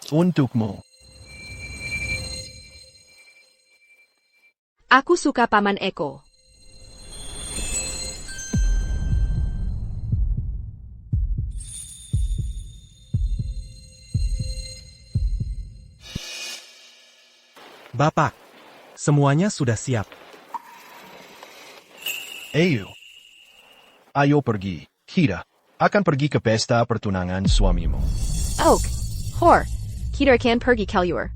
Untukmu. Aku suka Paman Eko. Bapak, semuanya sudah siap. Ayo pergi, kita akan pergi ke pesta pertunangan suamimu. Oak. Hor. Kita akan pergi keluar.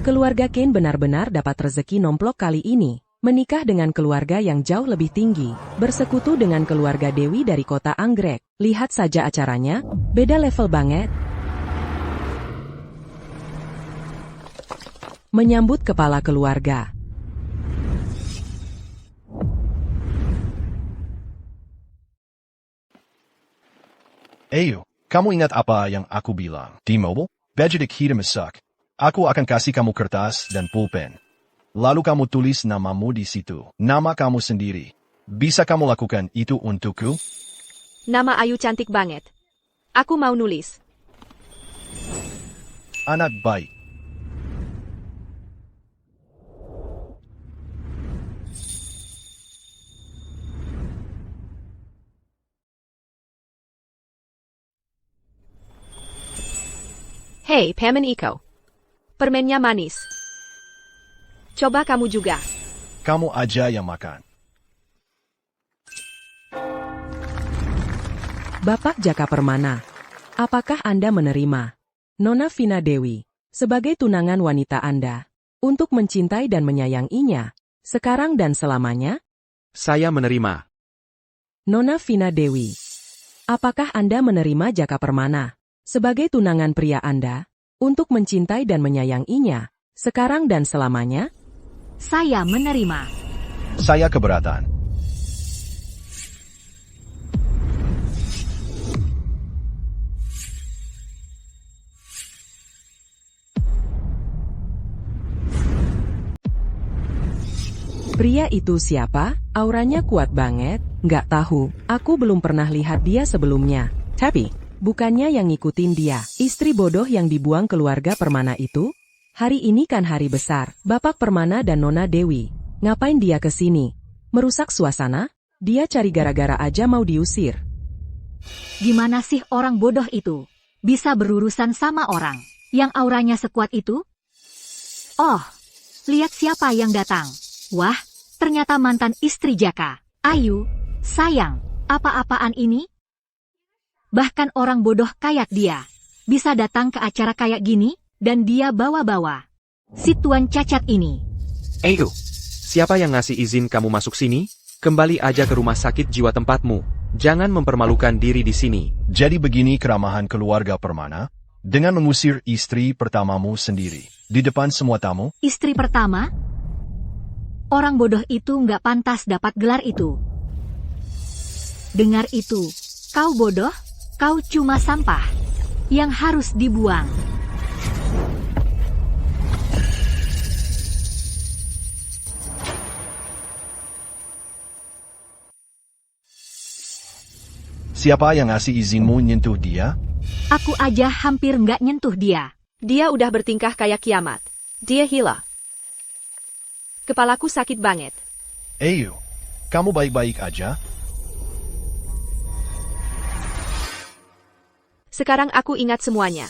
Keluarga Kane benar-benar dapat rezeki nomplok kali ini. Menikah dengan keluarga yang jauh lebih tinggi, bersekutu dengan keluarga Dewi dari kota Anggrek. Lihat saja acaranya, beda level banget. Menyambut kepala keluarga. Kamu ingat apa yang aku bilang? T-Mobile, budget kita masak. Aku akan kasih kamu kertas dan pulpen. Lalu kamu tulis namamu di situ. Nama kamu sendiri. Bisa kamu lakukan itu untukku? Nama Ayu cantik banget. Aku mau nulis. Anak baik. Hei, Paman Eko. Permennya manis. Coba kamu juga. Kamu aja yang makan. Bapak Jaka Permana, apakah Anda menerima Nona Vina Dewi sebagai tunangan wanita Anda untuk mencintai dan menyayanginya sekarang dan selamanya? Saya menerima. Nona Vina Dewi, apakah Anda menerima Jaka Permana sebagai tunangan pria Anda untuk mencintai dan menyayanginya sekarang dan selamanya? Saya menerima. Saya keberatan. Pria itu siapa? Auranya kuat banget. Nggak tahu, aku belum pernah lihat dia sebelumnya. Tapi, bukannya yang ngikutin dia, istri bodoh yang dibuang keluarga Permana itu? Hari ini kan hari besar, Bapak Permana dan Nona Dewi. Ngapain dia ke sini? Merusak suasana? Dia cari gara-gara aja mau diusir. Gimana sih orang bodoh itu? Bisa berurusan sama orang yang auranya sekuat itu? Oh, lihat siapa yang datang. Wah, ternyata mantan istri Jaka. Ayu, sayang, apa-apaan ini? Bahkan orang bodoh kayak dia bisa datang ke acara kayak gini, dan dia bawa-bawa si tuan cacat ini. Ayo, siapa yang ngasih izin kamu masuk sini? Kembali aja ke rumah sakit jiwa tempatmu. Jangan mempermalukan diri di sini. Jadi begini keramahan keluarga Permana? Dengan mengusir istri pertamamu sendiri di depan semua tamu? Istri pertama? Orang bodoh itu nggak pantas dapat gelar itu. Dengar itu, kau bodoh, kau cuma sampah yang harus dibuang. Siapa yang ngasih izinmu nyentuh dia? Aku aja hampir nggak nyentuh dia. Dia udah bertingkah kayak kiamat. Dia gila. Kepalaku sakit banget. Kamu baik-baik aja? Sekarang aku ingat semuanya.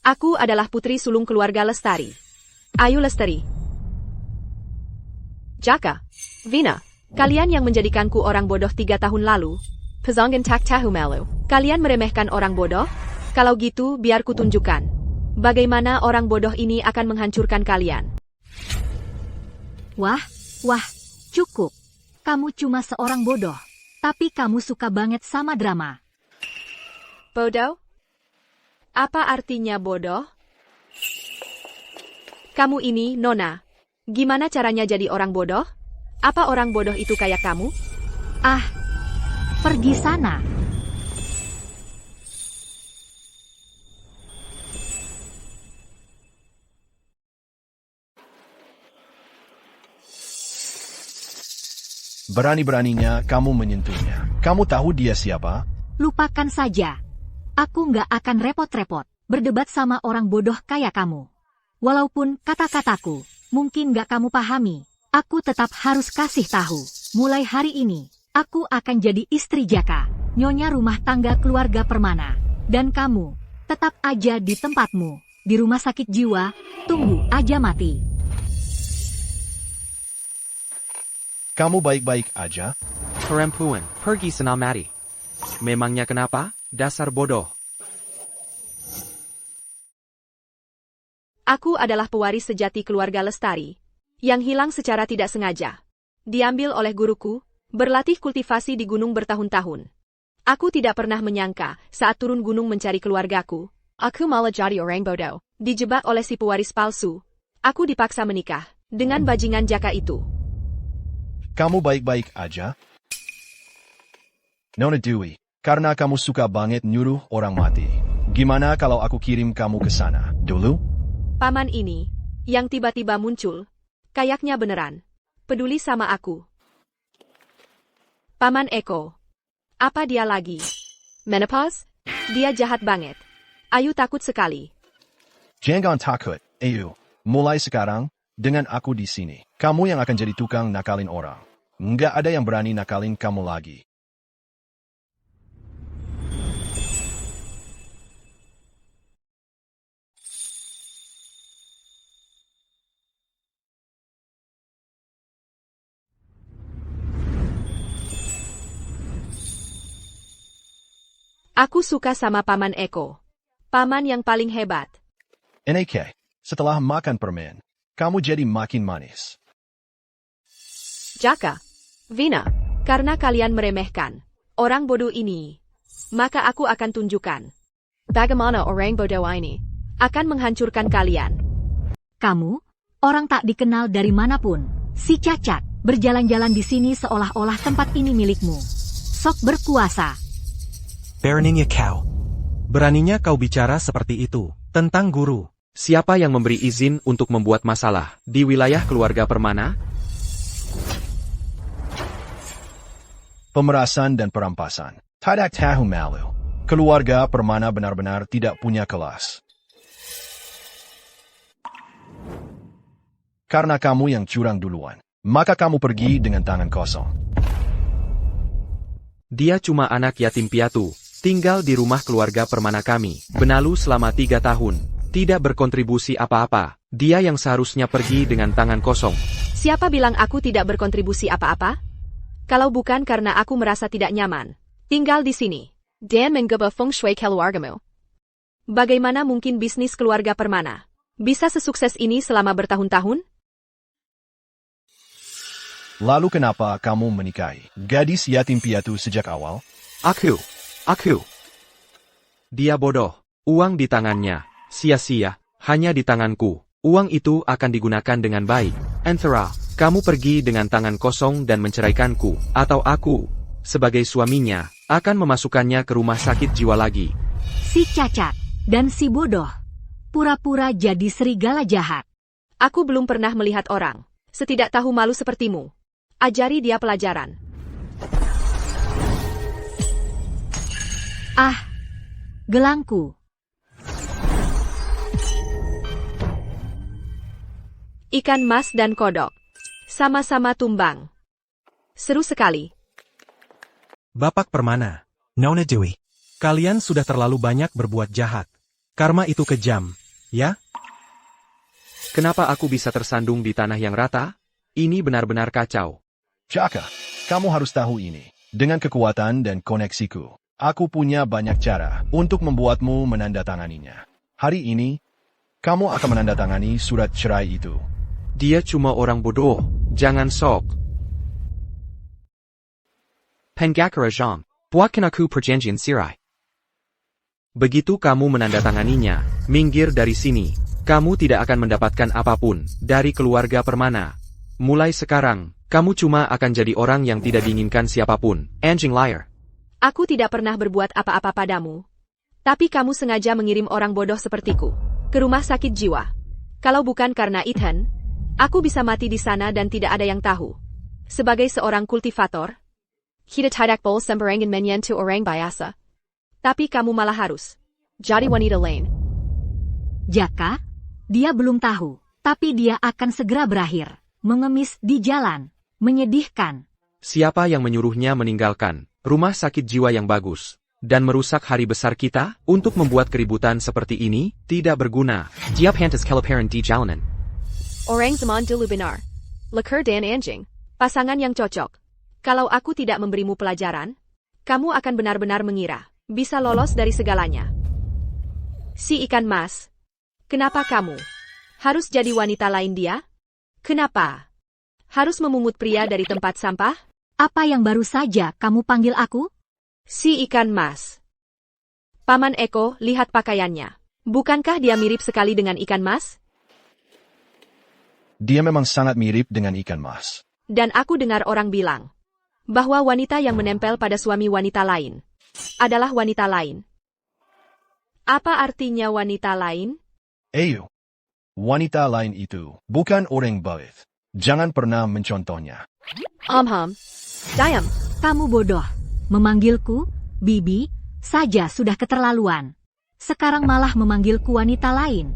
Aku adalah putri sulung keluarga Lestari. Ayu Lestari. Jaka. Vina. Kalian yang menjadikanku orang bodoh 3 tahun lalu. Pezongan tak tahu malu. Kalian meremehkan orang bodoh? Kalau gitu, biar ku tunjukkan. Bagaimana orang bodoh ini akan menghancurkan kalian. Wah, cukup. Kamu cuma seorang bodoh. Tapi kamu suka banget sama drama. Bodoh? Apa artinya bodoh? Kamu ini, Nona. Gimana caranya jadi orang bodoh? Apa orang bodoh itu kayak kamu? Ah, pergi sana. Berani-beraninya kamu menyentuhnya. Kamu tahu dia siapa? Lupakan saja. Aku nggak akan repot-repot. berdebat sama orang bodoh kayak kamu. Walaupun kata-kataku mungkin gak kamu pahami, aku tetap harus kasih tahu. Mulai hari ini, aku akan jadi istri Jaka, nyonya rumah tangga keluarga Permana. Dan kamu, tetap aja di tempatmu, di rumah sakit jiwa, tunggu aja mati. Kamu baik-baik aja? Perempuan, pergi sana mati. Memangnya kenapa? Dasar bodoh. Aku adalah pewaris sejati keluarga Lestari, yang hilang secara tidak sengaja. Diambil oleh guruku, berlatih kultivasi di gunung bertahun-tahun. Aku tidak pernah menyangka saat turun gunung mencari keluargaku, aku malah jadi orang bodoh. Dijebak oleh si pewaris palsu, aku dipaksa menikah dengan bajingan Jaka itu. Kamu baik-baik aja? Nona Dewi, karena kamu suka banget nyuruh orang mati. Gimana kalau aku kirim kamu ke sana dulu? Paman ini, yang tiba-tiba muncul, kayaknya beneran peduli sama aku. Paman Eko. Apa dia lagi? Menopause? Dia jahat banget. Ayu takut sekali. Jangan takut, Ayu. Mulai sekarang, dengan aku di sini, kamu yang akan jadi tukang nakalin orang. Nggak ada yang berani nakalin kamu lagi. Aku suka sama Paman Eko. Paman yang paling hebat. NK, setelah makan permen, kamu jadi makin manis. Jaka, Vina, karena kalian meremehkan orang bodoh ini, maka aku akan tunjukkan bagaimana orang bodoh ini akan menghancurkan kalian. Kamu, orang tak dikenal dari manapun, si cacat, berjalan-jalan di sini seolah-olah tempat ini milikmu. Sok berkuasa. Beraninya kau. Beraninya kau bicara seperti itu tentang guru. Siapa yang memberi izin untuk membuat masalah di wilayah keluarga Permana? Pemerasan dan perampasan. Tidak tahu malu. Keluarga Permana benar-benar tidak punya kelas. Karena kamu yang curang duluan, maka kamu pergi dengan tangan kosong. Dia cuma anak yatim piatu, tinggal di rumah keluarga Permana kami, benalu selama 3 tahun, tidak berkontribusi apa-apa. Dia yang seharusnya pergi dengan tangan kosong. Siapa bilang aku tidak berkontribusi apa-apa? Kalau bukan karena aku merasa tidak nyaman tinggal di sini dan menggeba feng shui keluargamu. Bagaimana mungkin bisnis keluarga Permana bisa sesukses ini selama bertahun-tahun? Lalu kenapa kamu menikahi gadis yatim piatu sejak awal? Aku. Dia bodoh. Uang di tangannya, sia-sia, hanya di tanganku. Uang itu akan digunakan dengan baik. Antara, kamu pergi dengan tangan kosong dan menceraikanku, atau aku, sebagai suaminya, akan memasukkannya ke rumah sakit jiwa lagi. Si cacat dan si bodoh, pura-pura jadi serigala jahat. Aku belum pernah melihat orang setidak tahu malu sepertimu. Ajari dia pelajaran. Ah, gelangku. Ikan mas dan kodok sama-sama tumbang. Seru sekali. Bapak Permana, Nona Dewi, kalian sudah terlalu banyak berbuat jahat. Karma itu kejam, ya? Kenapa aku bisa tersandung di tanah yang rata? Ini benar-benar kacau. Jaka, kamu harus tahu ini. Dengan kekuatan dan koneksiku, aku punya banyak cara untuk membuatmu menandatanganinya. Hari ini, kamu akan menandatangani surat cerai itu. Dia cuma orang bodoh, jangan sok. Pengakarajang, buatkan aku perjanjian cerai. Begitu kamu menandatanganinya, minggir dari sini. Kamu tidak akan mendapatkan apapun dari keluarga Permana. Mulai sekarang, kamu cuma akan jadi orang yang tidak diinginkan siapapun. Anjing liar. Aku tidak pernah berbuat apa-apa padamu. Tapi kamu sengaja mengirim orang bodoh sepertiku ke rumah sakit jiwa. Kalau bukan karena Ethan, aku bisa mati di sana dan tidak ada yang tahu. Sebagai seorang kultivator, kita tidak boleh sembarangan menyentuh orang biasa. Tapi kamu malah harus jadi wanita lain. Jaka, dia belum tahu, tapi dia akan segera berakhir. Mengemis di jalan. Menyedihkan. Siapa yang menyuruhnya meninggalkan rumah sakit jiwa yang bagus dan merusak hari besar kita untuk membuat keributan seperti ini? Tidak berguna. Diap hantas kelaparan di jalanan. Orang zaman dulu benar. Lekar dan anjing. Pasangan yang cocok. Kalau aku tidak memberimu pelajaran, kamu akan benar-benar mengira bisa lolos dari segalanya. Si ikan mas. Kenapa kamu harus jadi wanita lain dia? Kenapa harus memungut pria dari tempat sampah? Apa yang baru saja kamu panggil aku? Si ikan mas. Paman Eko, lihat pakaiannya. Bukankah dia mirip sekali dengan ikan mas? Dia memang sangat mirip dengan ikan mas. Dan aku dengar orang bilang bahwa wanita yang menempel pada suami wanita lain adalah wanita lain. Apa artinya wanita lain? Ayo. Wanita lain itu bukan orang baik. Jangan pernah mencontohnya. Diam. Kamu bodoh. Memanggilku, Bibi, saja sudah keterlaluan. Sekarang malah memanggilku wanita lain.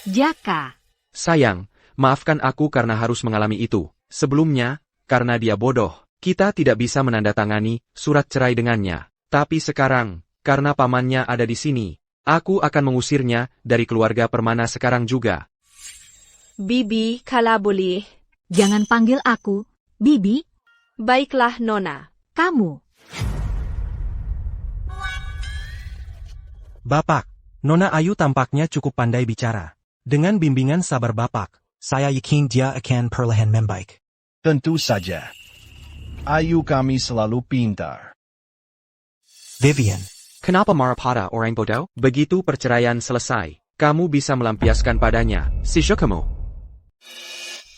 Jaka. Sayang, maafkan aku karena harus mengalami itu. Sebelumnya, karena dia bodoh, kita tidak bisa menandatangani surat cerai dengannya. Tapi sekarang, karena pamannya ada di sini, aku akan mengusirnya dari keluarga Permana sekarang juga. Bibi, kalau boleh. Jangan panggil aku, Bibi. Baiklah, Nona. Kamu. Bapak, Nona Ayu tampaknya cukup pandai bicara. Dengan bimbingan sabar Bapak, saya yakin dia akan perlahan membaik. Tentu saja. Ayu kami selalu pintar. Vivian, Kenapa marah pada orang bodoh? Begitu perceraian selesai, kamu bisa melampiaskan padanya, si kamu.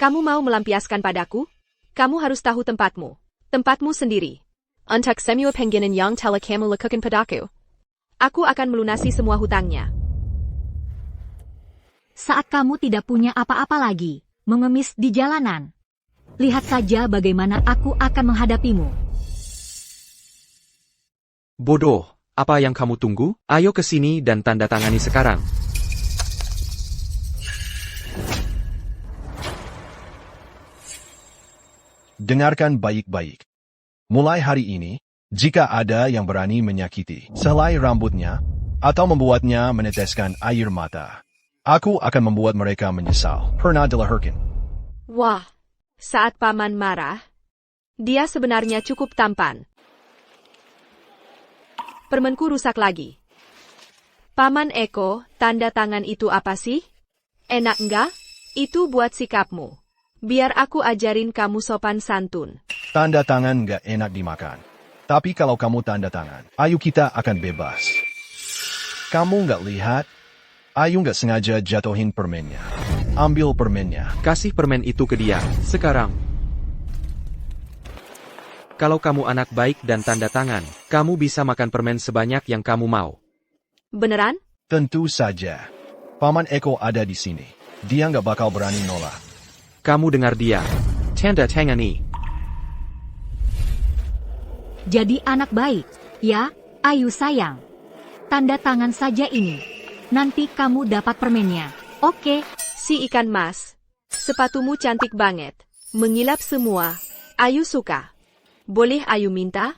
Kamu mau melampiaskan padaku? Kamu harus tahu tempatmu. Tempatmu sendiri. Untuk semua pengginan yang telah kamu lakukan padaku. Aku akan melunasi semua hutangnya. Saat kamu tidak punya apa-apa lagi, mengemis di jalanan. Lihat saja bagaimana aku akan menghadapimu. Bodoh, apa yang kamu tunggu? Ayo ke sini dan tanda tangani sekarang. Dengarkan baik-baik. Mulai hari ini, jika ada yang berani menyakiti selai rambutnya atau membuatnya meneteskan air mata, aku akan membuat mereka menyesal. Pernah dilahirkan. Wah, saat paman marah, dia sebenarnya cukup tampan. Permenku rusak lagi. Paman Eko, tanda tangan itu apa sih? Enak enggak? Itu buat sikapmu. Biar aku ajarin kamu sopan santun. Tanda tangan gak enak dimakan. Tapi kalau kamu tanda tangan, Ayu kita akan bebas. Kamu gak lihat? Ayu gak sengaja jatuhin permennya. Ambil permennya. Kasih permen itu ke dia, sekarang. Kalau kamu anak baik dan tanda tangan, kamu bisa makan permen sebanyak yang kamu mau. Beneran? Tentu saja. Paman Eko ada di sini. Dia gak bakal berani nolak. Kamu dengar dia. Tanda tangani. Jadi anak baik, ya, Ayu sayang. Tanda tangan saja ini. Nanti kamu dapat permennya. Oke. Si ikan mas. Sepatumu cantik banget. Mengilap semua. Ayu suka. Boleh Ayu minta?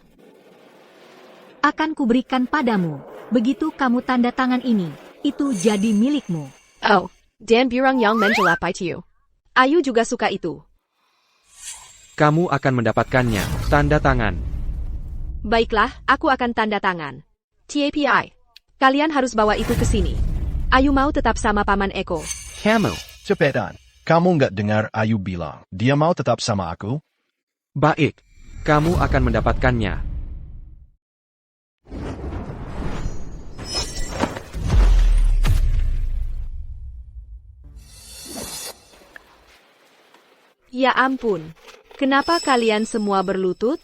Akan kuberikan padamu. Begitu kamu tanda tangan ini, itu jadi milikmu. Oh, dan burung yang menjelapai you. Ayu juga suka itu. Kamu akan mendapatkannya, tanda tangan. Baiklah, aku akan tanda tangan. TAPI. Kalian harus bawa itu ke sini. Ayu mau tetap sama Paman Eko. Kamu. Cepetan. Kamu gak dengar Ayu bilang, dia mau tetap sama aku? Baik. Kamu akan mendapatkannya. Ya ampun. Kenapa kalian semua berlutut?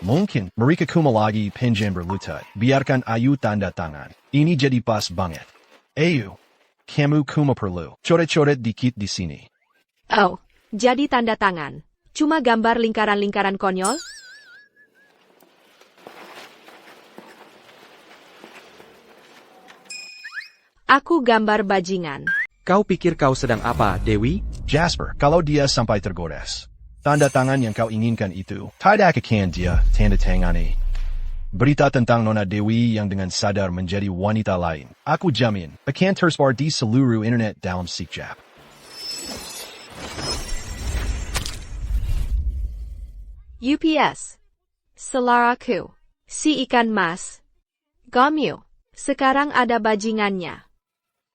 Mungkin mereka kuma lagi pinjam berlutut. Biarkan Ayu tanda tangan. Ini jadi pas banget. Ayu, kamu kuma perlu coret-coret dikit di sini. Oh, jadi tanda tangan. Cuma gambar lingkaran-lingkaran konyol? Aku gambar bajingan. Kau pikir kau sedang apa, Dewi? Jasper, kalau dia sampai tergores, tanda tangan yang kau inginkan itu, tidak akan dia tanda tangani. Berita tentang Nona Dewi yang dengan sadar menjadi wanita lain, aku jamin, akan tersebar di seluruh internet dalam sekejap. UPS. Selaraku. Si ikan mas. Gomyu. Sekarang ada bajingannya.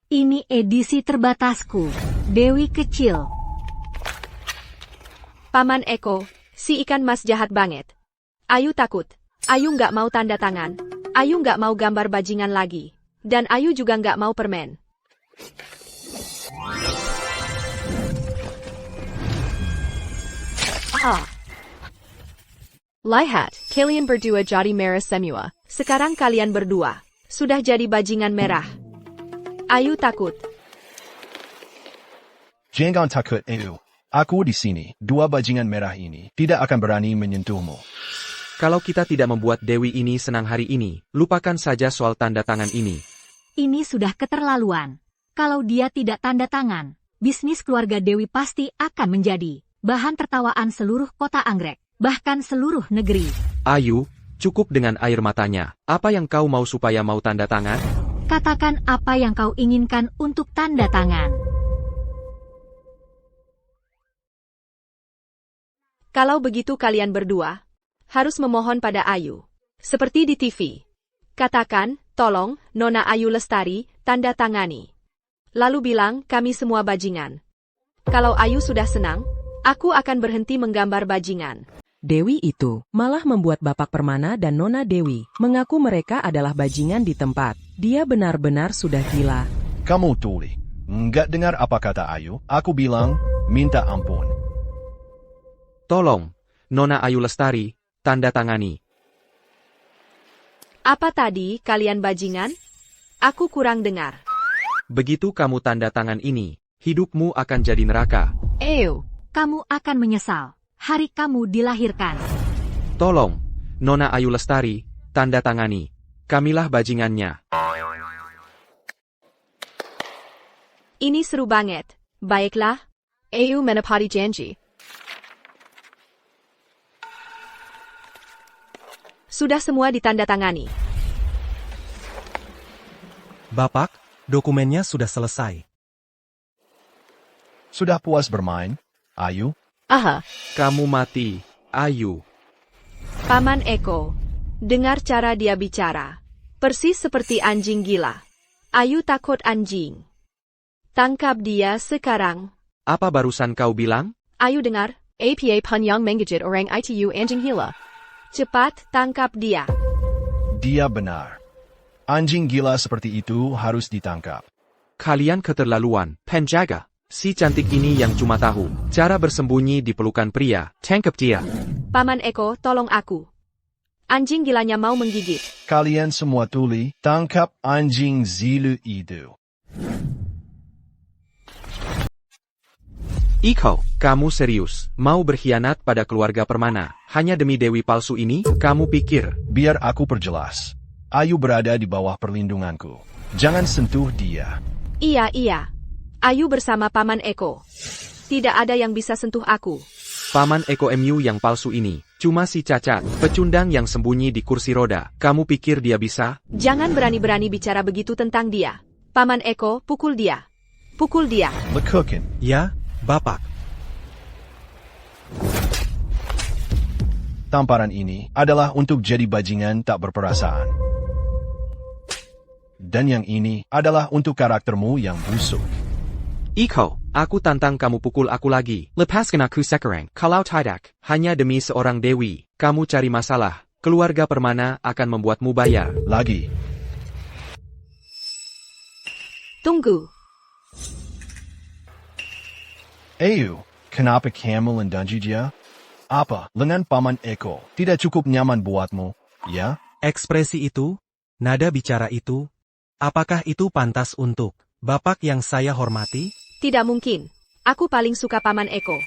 Ini edisi terbatasku. Dewi kecil. Paman Eko, si ikan mas jahat banget. Ayu takut. Ayu nggak mau tanda tangan. Ayu nggak mau gambar bajingan lagi. Dan Ayu juga nggak mau permen. Lihat, kalian berdua jadi merah semua. Sekarang kalian berdua sudah jadi bajingan merah. Ayu takut. Jangan takut, Ayu. Aku di sini, dua bajingan merah ini tidak akan berani menyentuhmu. Kalau kita tidak membuat Dewi ini senang hari ini, lupakan saja soal tanda tangan ini. Ini sudah keterlaluan. Kalau dia tidak tanda tangan, bisnis keluarga Dewi pasti akan menjadi bahan tertawaan seluruh kota Anggrek, bahkan seluruh negeri. Ayu, cukup dengan air matanya. Apa yang kau mau supaya mau tanda tangan? Katakan apa yang kau inginkan untuk tanda tangan. Kalau begitu kalian berdua harus memohon pada Ayu. Seperti di TV. Katakan, tolong, Nona Ayu Lestari, tanda tangani. Lalu bilang, kami semua bajingan. Kalau Ayu sudah senang, aku akan berhenti menggambar bajingan. Dewi itu malah membuat Bapak Permana dan Nona Dewi mengaku mereka adalah bajingan di tempat. Dia benar-benar sudah gila. Kamu tuli. Nggak dengar apa kata Ayu? Aku bilang, minta ampun. Tolong, Nona Ayu Lestari, tanda tangani. Apa tadi, kalian bajingan? Aku kurang dengar. Begitu kamu tanda tangan ini, hidupmu akan jadi neraka. Ew. Kamu akan menyesal. Hari kamu dilahirkan. Tolong, Nona Ayu Lestari, tanda tangani. Kamilah bajingannya. Ini seru banget. Baiklah. Ayu menepati janji. Sudah semua ditandatangani. Bapak, dokumennya sudah selesai. Sudah puas bermain, Ayu? Aha, Kamu mati, Ayu. Paman Eko. Dengar cara dia bicara. Persis seperti anjing gila. Ayu takut anjing. Tangkap dia sekarang. Apa barusan kau bilang? Ayu dengar. APA Penyang Menggigit Orang Itu Anjing Gila. Cepat tangkap dia. Dia benar. Anjing gila seperti itu harus ditangkap. Kalian keterlaluan, penjaga. Si cantik ini yang cuma tahu cara bersembunyi di pelukan pria. Tangkap dia. Paman Eko, tolong aku. Anjing gilanya mau menggigit. Kalian semua tuli, tangkap anjing zilu itu. Iko, kamu serius mau berkhianat pada keluarga Permana hanya demi Dewi palsu ini? Kamu pikir? Biar aku perjelas. Ayu berada di bawah perlindunganku. Jangan sentuh dia. Iya. Ayu bersama Paman Eko. Tidak ada yang bisa sentuh aku. Paman Eko MU yang palsu ini cuma si cacat, pecundang yang sembunyi di kursi roda. Kamu pikir dia bisa? Jangan berani-berani bicara begitu tentang dia. Paman Eko, pukul dia. Pukul dia. Lekukin. Ya, Bapak. Tamparan ini adalah untuk jadi bajingan tak berperasaan. Dan yang ini adalah untuk karaktermu yang busuk. Iko, aku tantang kamu pukul aku lagi. Lepaskan aku sekarang. Kalau tidak, hanya demi seorang Dewi, kamu cari masalah. Keluarga Permana akan membuatmu bayar. Lagi. Tunggu. Ayu, kenapa kamu lendanji dia? Apa, lengan Paman Eko tidak cukup nyaman buatmu, ya? Ekspresi itu, nada bicara itu, apakah itu pantas untuk Bapak yang saya hormati? Tidak mungkin. Aku paling suka Paman Eko.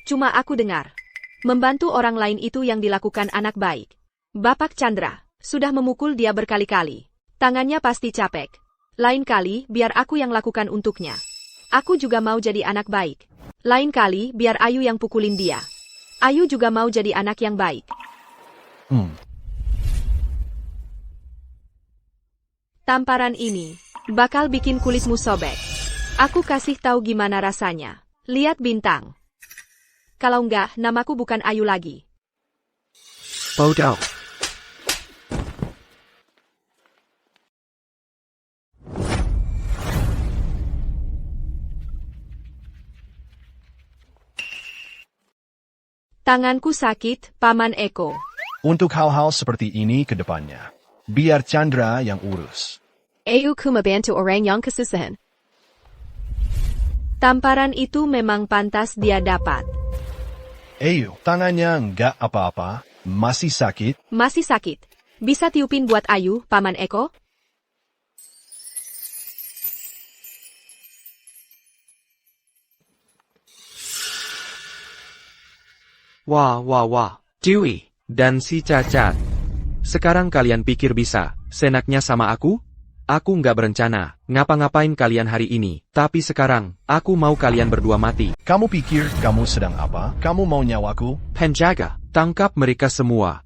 Cuma aku dengar. Membantu orang lain itu yang dilakukan anak baik. Bapak Chandra sudah memukul dia berkali-kali. Tangannya pasti capek. Lain kali, biar aku yang lakukan untuknya. Aku juga mau jadi anak baik. Lain kali, biar Ayu yang pukulin dia. Ayu juga mau jadi anak yang baik. Tamparan ini bakal bikin kulitmu sobek. Aku kasih tahu gimana rasanya. Lihat bintang. Kalau enggak, namaku bukan Ayu lagi. Bodoh. Tanganku sakit, Paman Eko. Untuk hal-hal seperti ini ke depannya, biar Chandra yang urus. Ayu ku membantu orang yang kesusahan. Tamparan itu memang pantas dia dapat. Ayu, tangannya nggak apa-apa, masih sakit. Masih sakit. Bisa tiupin buat Ayu, Paman Eko? Wah. Dewi dan si Cacat. Sekarang kalian pikir bisa senaknya sama aku? Aku nggak berencana ngapa-ngapain kalian hari ini. Tapi sekarang, aku mau kalian berdua mati. Kamu pikir kamu sedang apa? Kamu mau nyawaku? Penjaga, tangkap mereka semua.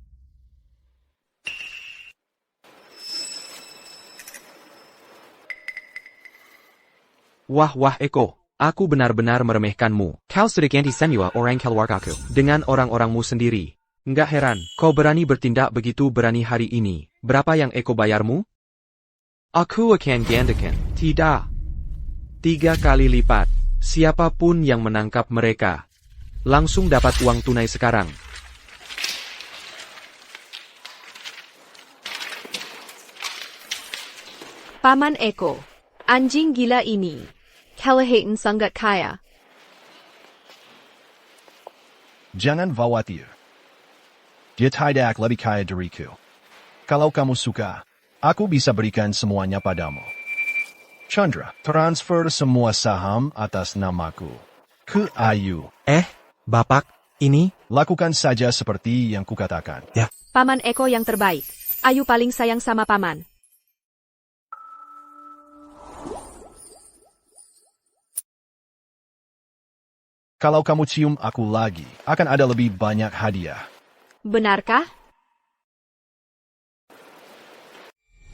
Wah Eko. Aku benar-benar meremehkanmu. Kau sudah ganti semua orang keluargaku dengan orang-orangmu sendiri. Nggak heran, kau berani bertindak begitu berani hari ini. Berapa yang Eko bayarmu? Aku akan gandakan. Tidak. 3 kali lipat. Siapapun yang menangkap mereka, langsung dapat uang tunai sekarang. Paman Eko. Anjing gila ini. Kelihatan sangat kaya. Jangan khawatir. Dia tidak lebih kaya dariku. Kalau kamu suka, aku bisa berikan semuanya padamu. Chandra, transfer semua saham atas namaku ke Ayu. Bapak, ini? Lakukan saja seperti yang kukatakan. Paman Eko yang terbaik. Ayu paling sayang sama Paman. Kalau kamu cium aku lagi, akan ada lebih banyak hadiah. Benarkah?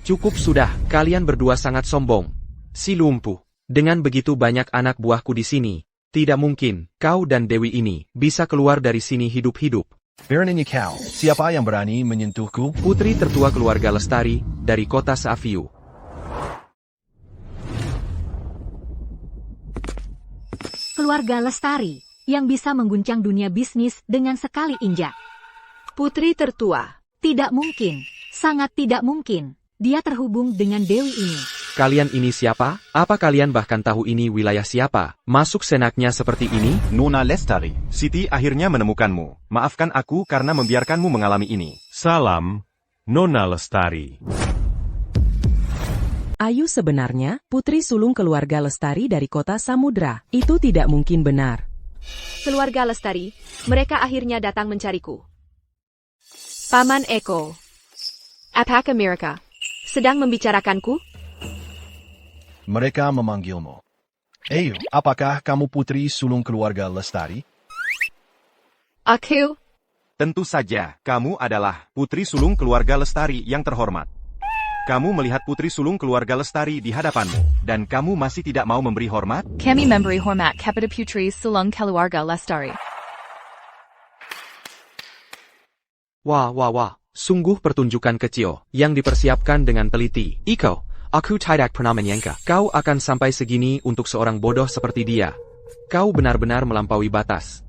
Cukup sudah, kalian berdua sangat sombong. Si lumpuh. Dengan begitu banyak anak buahku di sini, tidak mungkin kau dan Dewi ini bisa keluar dari sini hidup-hidup. Beraninya kau, siapa yang berani menyentuhku? Putri tertua keluarga Lestari dari kota Saafiu. Keluarga Lestari, yang bisa mengguncang dunia bisnis dengan sekali injak. Putri tertua. Tidak mungkin, sangat tidak mungkin, dia terhubung dengan Dewi ini. Kalian ini siapa? Apa kalian bahkan tahu ini wilayah siapa? Masuk senaknya seperti ini? Nona Lestari, Siti akhirnya menemukanmu. Maafkan aku karena membiarkanmu mengalami ini. Salam, Nona Lestari. Ayu sebenarnya putri sulung keluarga Lestari dari kota Samudra. Itu tidak mungkin benar. Keluarga Lestari, mereka akhirnya datang mencariku. Paman Eko. Apakah mereka sedang membicarakanku? Mereka memanggilmu. Ayu, apakah kamu putri sulung keluarga Lestari? Aku? Tentu saja, kamu adalah putri sulung keluarga Lestari yang terhormat. Kamu melihat putri sulung keluarga Lestari di hadapanmu, dan kamu masih tidak mau memberi hormat? Kami memberi hormat kepada putri sulung keluarga Lestari. Wah. Sungguh pertunjukan kecil yang dipersiapkan dengan teliti. Iko, aku tidak pernah menyangka kau akan sampai segini untuk seorang bodoh seperti dia. Kau benar-benar melampaui batas.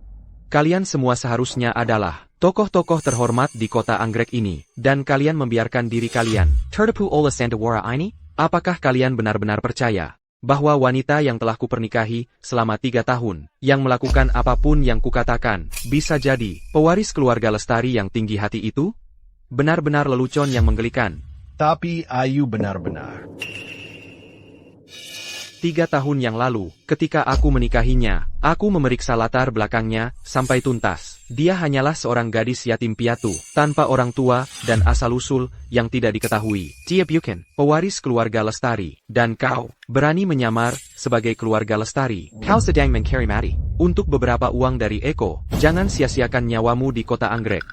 Kalian semua seharusnya adalah tokoh-tokoh terhormat di kota anggrek ini, dan kalian membiarkan diri kalian tertipu oleh Sandawara ini? Apakah kalian benar-benar percaya bahwa wanita yang telah kupernikahi selama 3 tahun, yang melakukan apapun yang kukatakan, bisa jadi pewaris keluarga Lestari yang tinggi hati itu? Benar-benar lelucon yang menggelikan. Tapi Ayu benar-benar. 3 tahun yang lalu, ketika aku menikahinya, aku memeriksa latar belakangnya sampai tuntas. Dia hanyalah seorang gadis yatim piatu, tanpa orang tua dan asal-usul yang tidak diketahui. Dia bukan pewaris keluarga Lestari, dan kau berani menyamar sebagai keluarga Lestari. Kau sedang mencari mati. Untuk beberapa uang dari Eko, jangan sia-siakan nyawamu di kota Anggrek.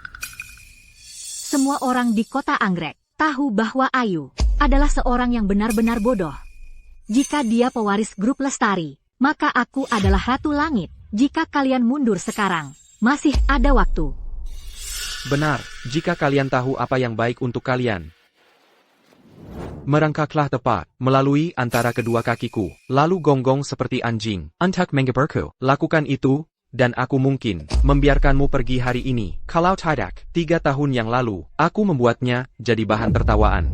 Semua orang di kota Anggrek tahu bahwa Ayu adalah seorang yang benar-benar bodoh. Jika dia pewaris grup Lestari, maka aku adalah Ratu Langit. Jika kalian mundur sekarang, masih ada waktu. Benar, jika kalian tahu apa yang baik untuk kalian. Merangkaklah tepat, melalui antara kedua kakiku, lalu gonggong seperti anjing. Untuk menggeberku, lakukan itu, dan aku mungkin membiarkanmu pergi hari ini. Kalau tidak, 3 tahun yang lalu, aku membuatnya jadi bahan tertawaan.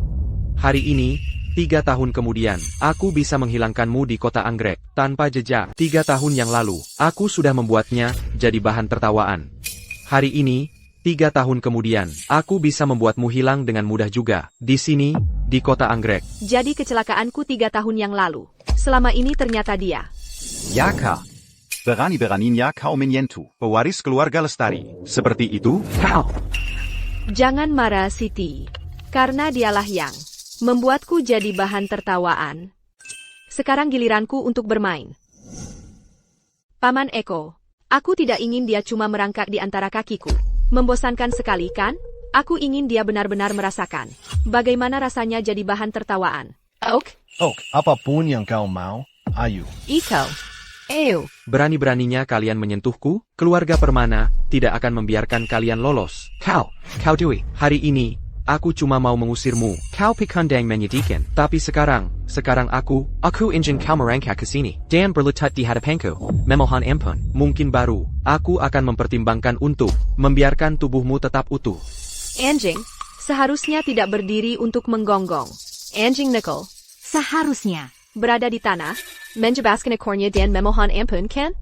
Hari ini, 3 tahun kemudian, aku bisa menghilangkanmu di kota Anggrek, tanpa jejak. 3 tahun yang lalu, aku sudah membuatnya jadi bahan tertawaan. Hari ini, 3 tahun kemudian, aku bisa membuatmu hilang dengan mudah juga. Di sini, di kota Anggrek. Jadi kecelakaanku 3 tahun yang lalu. Selama ini ternyata dia. Yaka. Berani-beraninya kau menyentuh pewaris keluarga Lestari. Seperti itu? Kau! Jangan marah, Siti. Karena dialah yang membuatku jadi bahan tertawaan. Sekarang giliranku untuk bermain. Paman Eko, aku tidak ingin dia cuma merangkak di antara kakiku. Membosankan sekali kan? Aku ingin dia benar-benar merasakan bagaimana rasanya jadi bahan tertawaan. Oak, apapun yang kau mau, Ayu. Iko. Ew. Berani-beraninya kalian menyentuhku, keluarga Permana tidak akan membiarkan kalian lolos. Kau Dewey, hari ini, aku cuma mau mengusirmu. Kau pikandang menyedihkan. Tapi sekarang aku ingin kau merangkak ke sini. Dan berlutut di hadapanku. Memohon ampun. Mungkin baru, aku akan mempertimbangkan untuk membiarkan tubuhmu tetap utuh. Anjing, seharusnya tidak berdiri untuk menggonggong. Anjing Nickel, Seharusnya berada di tanah, menjebaskan ekornya dan memohon ampun kan?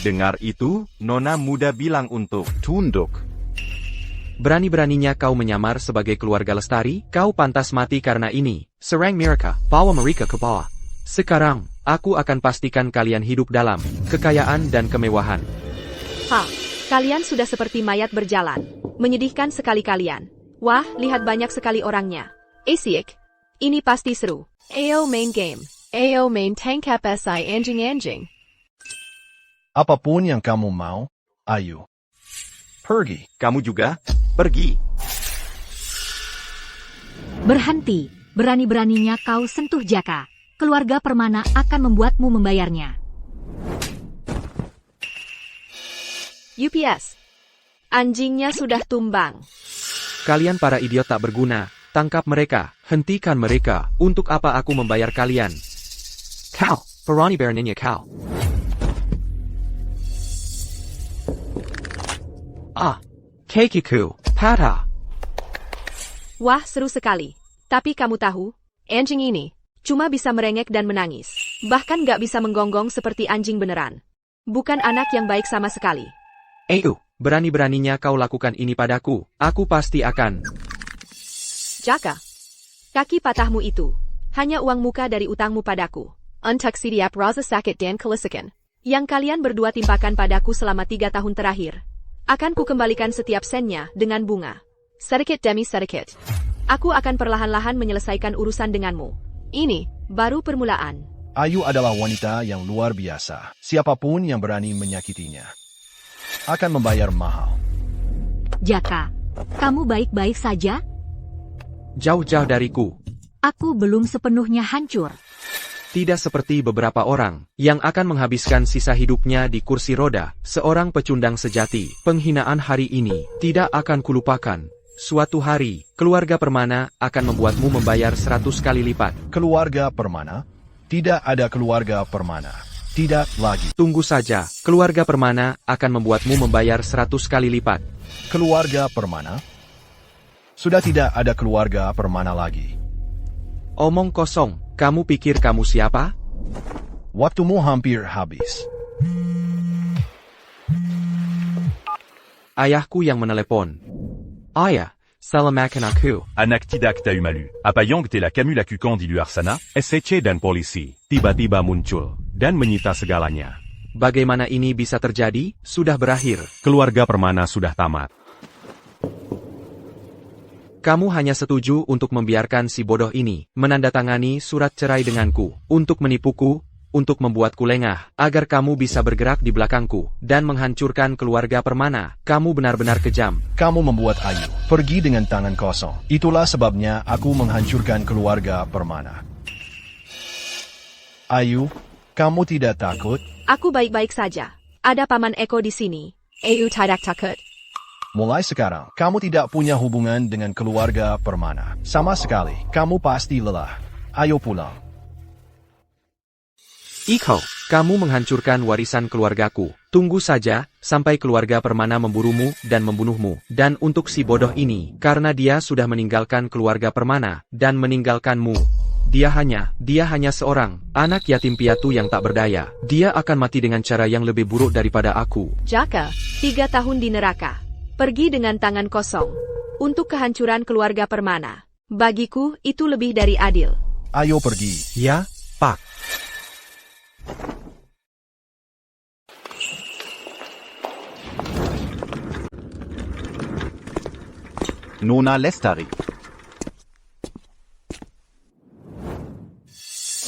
Dengar itu, Nona muda bilang untuk tunduk. Berani-beraninya kau menyamar sebagai keluarga Lestari, kau pantas mati karena ini. Serang mereka, bawa mereka ke bawah. Sekarang, aku akan pastikan kalian hidup dalam kekayaan dan kemewahan. Kalian sudah seperti mayat berjalan. Menyedihkan sekali kalian. Wah, lihat banyak sekali orangnya. Asyik. Ini pasti seru. Ayo main game. Ayo main tank FSI anjing-anjing. Apapun yang kamu mau, Ayu. Pergi. Kamu juga? Pergi. berhenti. Berani-beraninya kau sentuh Jaka. Keluarga Permana akan membuatmu membayarnya. UPS. Anjingnya sudah tumbang. Kalian para idiot tak berguna, tangkap mereka, hentikan mereka, untuk apa aku membayar kalian? Kau, berani-beraninya kau. Kekiku, patah. Wah, seru sekali. Tapi kamu tahu, anjing ini cuma bisa merengek dan menangis. Bahkan gak bisa menggonggong seperti anjing beneran. Bukan anak yang baik sama sekali. Berani-beraninya kau lakukan ini padaku, aku pasti akan. Jaka, kaki patahmu itu hanya uang muka dari utangmu padaku. Untuk sidiap rasa sakit dan kelisikan yang kalian berdua timpakan padaku selama 3 tahun terakhir. Akan ku kembalikan setiap sennya dengan bunga. Sedikit demi sedikit. Aku akan perlahan-lahan menyelesaikan urusan denganmu. Ini baru permulaan. Ayu adalah wanita yang luar biasa. Siapapun yang berani menyakitinya akan membayar mahal. Jaka, kamu baik-baik saja? Jauh-jauh dariku. Aku belum sepenuhnya hancur. Tidak seperti beberapa orang yang akan menghabiskan sisa hidupnya di kursi roda, seorang pecundang sejati. Penghinaan hari ini tidak akan kulupakan. Suatu hari, keluarga Permana akan membuatmu membayar 100 kali lipat. Keluarga Permana? Tidak ada keluarga Permana. Tidak lagi. Tunggu saja, keluarga Permana akan membuatmu membayar 100 kali lipat. Keluarga Permana? Sudah tidak ada keluarga Permana lagi. Omong kosong, kamu pikir kamu siapa? Waktumu hampir habis. Ayahku yang menelepon. Ayah, Selamatkan aku. Anak tidak tahu malu. Apa yang telah kamu lakukan di luar sana? SCC dan polisi tiba-tiba muncul dan menyita segalanya. Bagaimana ini bisa terjadi? Sudah berakhir. Keluarga Permana sudah tamat. Kamu hanya setuju untuk membiarkan si bodoh ini menandatangani surat cerai denganku, untuk menipuku, untuk membuatku lengah, agar kamu bisa bergerak di belakangku, dan menghancurkan keluarga Permana. Kamu benar-benar kejam. Kamu membuat Ayu pergi dengan tangan kosong. Itulah sebabnya aku menghancurkan keluarga Permana. Ayu, kamu tidak takut? Aku baik-baik saja. Ada Paman Eko di sini. Ayu tidak takut. Mulai sekarang, kamu tidak punya hubungan dengan keluarga Permana. Sama sekali, kamu pasti lelah. Ayo pulang. Iko, kamu menghancurkan warisan keluargaku. Tunggu saja, sampai keluarga Permana memburumu dan membunuhmu. Dan untuk si bodoh ini, karena dia sudah meninggalkan keluarga Permana, dan meninggalkanmu. Dia hanya seorang anak yatim piatu yang tak berdaya. Dia akan mati dengan cara yang lebih buruk daripada aku. Jaka, 3 tahun di neraka. Pergi dengan tangan kosong. Untuk kehancuran keluarga Permana. Bagiku, itu lebih dari adil. Ayo pergi. Ya, Pak. Nona Lestari.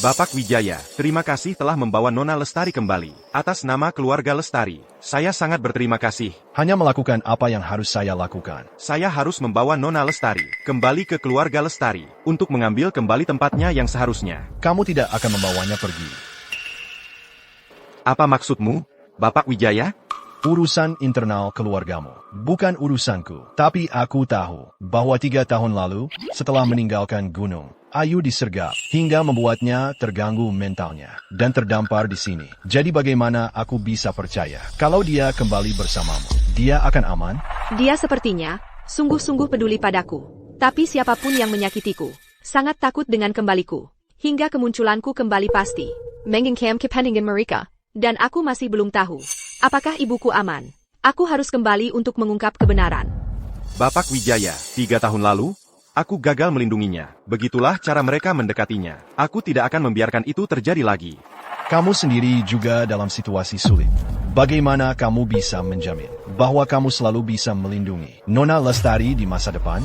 Bapak Wijaya, terima kasih telah membawa Nona Lestari kembali. Atas nama keluarga Lestari, saya sangat berterima kasih. Hanya melakukan apa yang harus saya lakukan. Saya harus membawa Nona Lestari kembali ke keluarga Lestari untuk mengambil kembali tempatnya yang seharusnya. Kamu tidak akan membawanya pergi. Apa maksudmu, Bapak Wijaya? Urusan internal keluargamu, bukan urusanku. Tapi aku tahu bahwa 3 tahun lalu, setelah meninggalkan gunung, Ayu disergap hingga membuatnya terganggu mentalnya dan terdampar di sini. Jadi bagaimana aku bisa percaya kalau dia kembali bersamamu? Dia akan aman? Dia sepertinya sungguh-sungguh peduli padaku. Tapi siapapun yang menyakitiku, sangat takut dengan kembaliku. Hingga kemunculanku kembali pasti. Mengingkam kepentingan mereka. Dan aku masih belum tahu. Apakah ibuku aman? Aku harus kembali untuk mengungkap kebenaran. Bapak Wijaya, 3 tahun lalu, aku gagal melindunginya. Begitulah cara mereka mendekatinya. Aku tidak akan membiarkan itu terjadi lagi. Kamu sendiri juga dalam situasi sulit. Bagaimana kamu bisa menjamin bahwa kamu selalu bisa melindungi Nona Lestari di masa depan?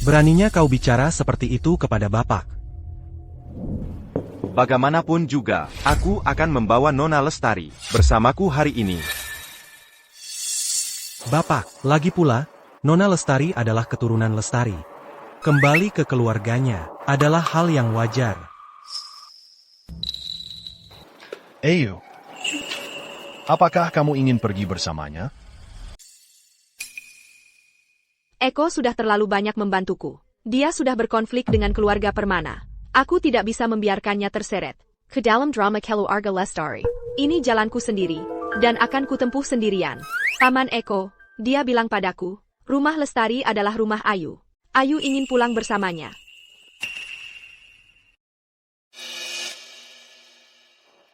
Beraninya kau bicara seperti itu kepada Bapak. Bagaimanapun juga, aku akan membawa Nona Lestari bersamaku hari ini. Bapak, lagi pula, Nona Lestari adalah keturunan Lestari. Kembali ke keluarganya adalah hal yang wajar. Ayu, apakah kamu ingin pergi bersamanya? Eko sudah terlalu banyak membantuku. Dia sudah berkonflik dengan keluarga Permana. Aku tidak bisa membiarkannya terseret ke dalam drama keluarga Lestari. Ini jalanku sendiri, dan akan kutempuh sendirian. Paman Eko, dia bilang padaku, rumah Lestari adalah rumah Ayu. Ayu ingin pulang bersamanya.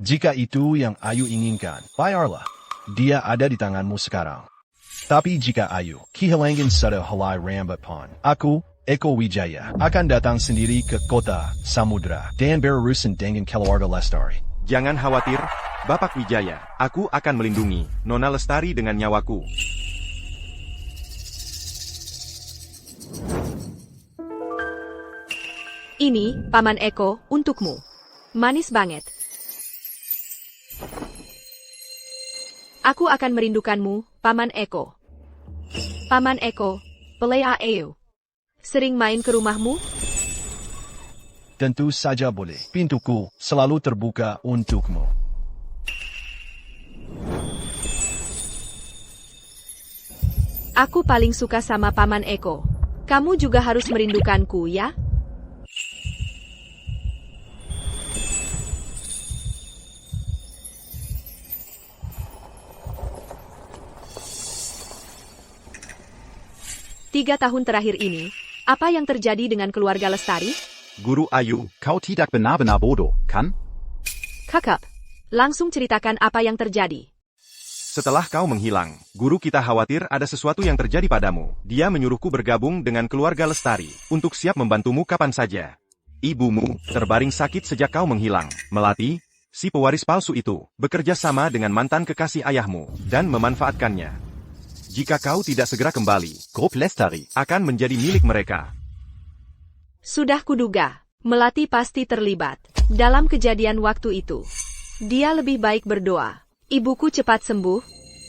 Jika itu yang Ayu inginkan, bayarlah. Dia ada di tanganmu sekarang. Tapi jika Ayu kehilangan satu helai rambut pon, aku, Eko Wijaya, akan datang sendiri ke kota Samudra dan berurusan dengan keluarga Lestari. Jangan khawatir, Bapak Wijaya. Aku akan melindungi Nona Lestari dengan nyawaku. Ini, Paman Eko, untukmu. Manis banget. Aku akan merindukanmu, Paman Eko. Paman Eko, Pelea Ayu. Sering main ke rumahmu? Tentu saja boleh. Pintuku selalu terbuka untukmu. Aku paling suka sama Paman Eko. Kamu juga harus merindukanku, ya? Tiga tahun terakhir ini, apa yang terjadi dengan keluarga Lestari? Guru Ayu, kau tidak benar-benar bodoh, kan? Kakak, langsung ceritakan apa yang terjadi. Setelah kau menghilang, guru kita khawatir ada sesuatu yang terjadi padamu. Dia menyuruhku bergabung dengan keluarga Lestari, untuk siap membantumu kapan saja. Ibumu terbaring sakit sejak kau menghilang. Melati, si pewaris palsu itu, bekerja sama dengan mantan kekasih ayahmu, dan memanfaatkannya. Jika kau tidak segera kembali, grup Lestari akan menjadi milik mereka. Sudah kuduga, Melati pasti terlibat dalam kejadian waktu itu. Dia lebih baik berdoa. Ibuku cepat sembuh,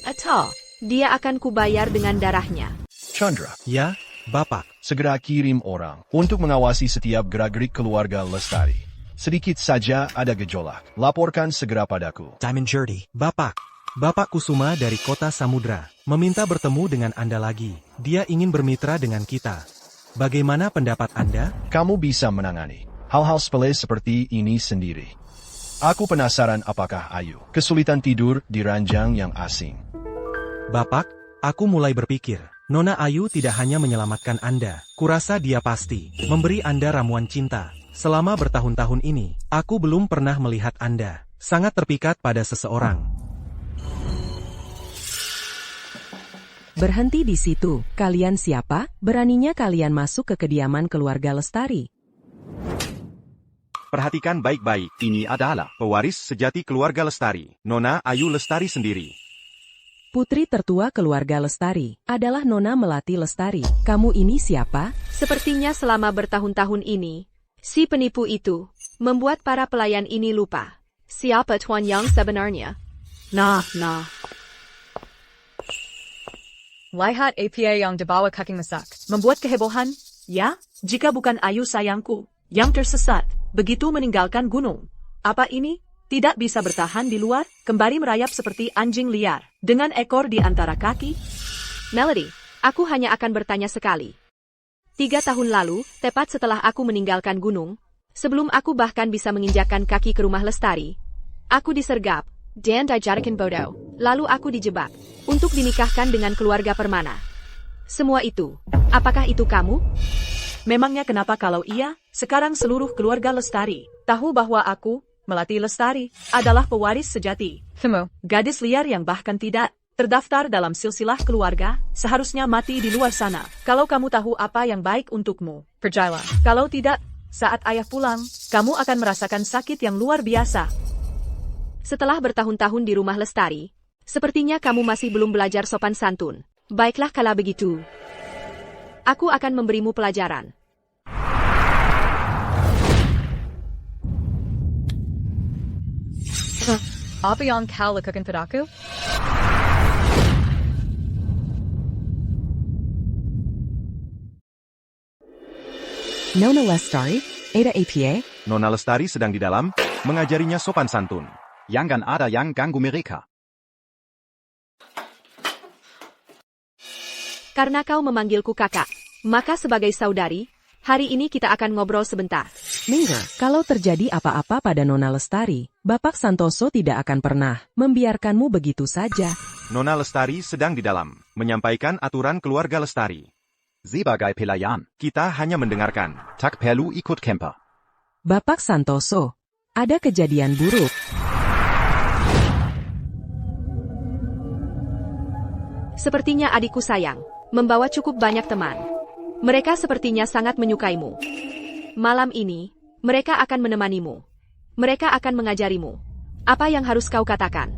atau dia akan kubayar dengan darahnya. Chandra, Ya, Bapak. segera kirim orang untuk mengawasi setiap gerak-gerik keluarga Lestari. Sedikit saja ada gejolak, laporkan segera padaku. Diamond Jurdy. Bapak. Bapak Kusuma dari kota Samudra meminta bertemu dengan Anda lagi. Dia ingin bermitra dengan kita. Bagaimana pendapat Anda? Kamu bisa menangani hal-hal sepele seperti ini sendiri. Aku penasaran apakah Ayu kesulitan tidur di ranjang yang asing. Bapak, aku mulai berpikir, Nona Ayu tidak hanya menyelamatkan Anda. Kurasa dia pasti memberi Anda ramuan cinta. Selama bertahun-tahun ini, aku belum pernah melihat Anda sangat terpikat pada seseorang. Berhenti di situ. Kalian siapa? Beraninya kalian masuk ke kediaman keluarga Lestari? Perhatikan baik-baik, ini adalah pewaris sejati keluarga Lestari, Nona Ayu Lestari sendiri. Putri tertua keluarga Lestari adalah Nona Melati Lestari. Kamu ini siapa? Sepertinya selama bertahun-tahun ini, si penipu itu membuat para pelayan ini lupa. Siapa Tuan yang sebenarnya? Nah. Lihat APA yang dibawa kaking masak. Membuat kehebohan? Ya, jika bukan Ayu sayangku, yang tersesat, begitu meninggalkan gunung. Apa ini? Tidak bisa bertahan di luar, kembali merayap seperti anjing liar, dengan ekor di antara kaki? Melody, aku hanya akan bertanya sekali. 3 tahun lalu, tepat setelah aku meninggalkan gunung, sebelum aku bahkan bisa menginjakkan kaki ke rumah Lestari, aku disergap, dan dijadikan bodoh, lalu aku dijebak, untuk dinikahkan dengan keluarga Permana. Semua itu, apakah itu kamu? Memangnya kenapa kalau iya, sekarang seluruh keluarga Lestari tahu bahwa aku, Melati Lestari, adalah pewaris sejati. Temu. Gadis liar yang bahkan tidak terdaftar dalam silsilah keluarga, seharusnya mati di luar sana. Kalau kamu tahu apa yang baik untukmu. Perjala. Kalau tidak, saat ayah pulang, kamu akan merasakan sakit yang luar biasa. Setelah bertahun-tahun di rumah Lestari, sepertinya kamu masih belum belajar sopan santun. Baiklah kalau begitu. Aku akan memberimu pelajaran. Apa yang kau lakukan padaku? Nona Lestari, Ada APA? Nona Lestari sedang di dalam, mengajarinya sopan santun. Jangan ada yang ganggu mereka. Karena kau memanggilku kakak, maka sebagai saudari, hari ini kita akan ngobrol sebentar. Minggu, kalau terjadi apa-apa pada Nona Lestari, Bapak Santoso tidak akan pernah membiarkanmu begitu saja. Nona Lestari sedang di dalam, menyampaikan aturan keluarga Lestari. Sebagai pelayan, Kita hanya mendengarkan. tak perlu ikut campur. Bapak Santoso, ada kejadian buruk. Sepertinya adikku sayang, membawa cukup banyak teman. Mereka sepertinya sangat menyukaimu. Malam ini, mereka akan menemanimu. Mereka akan mengajarimu. Apa yang harus kau katakan?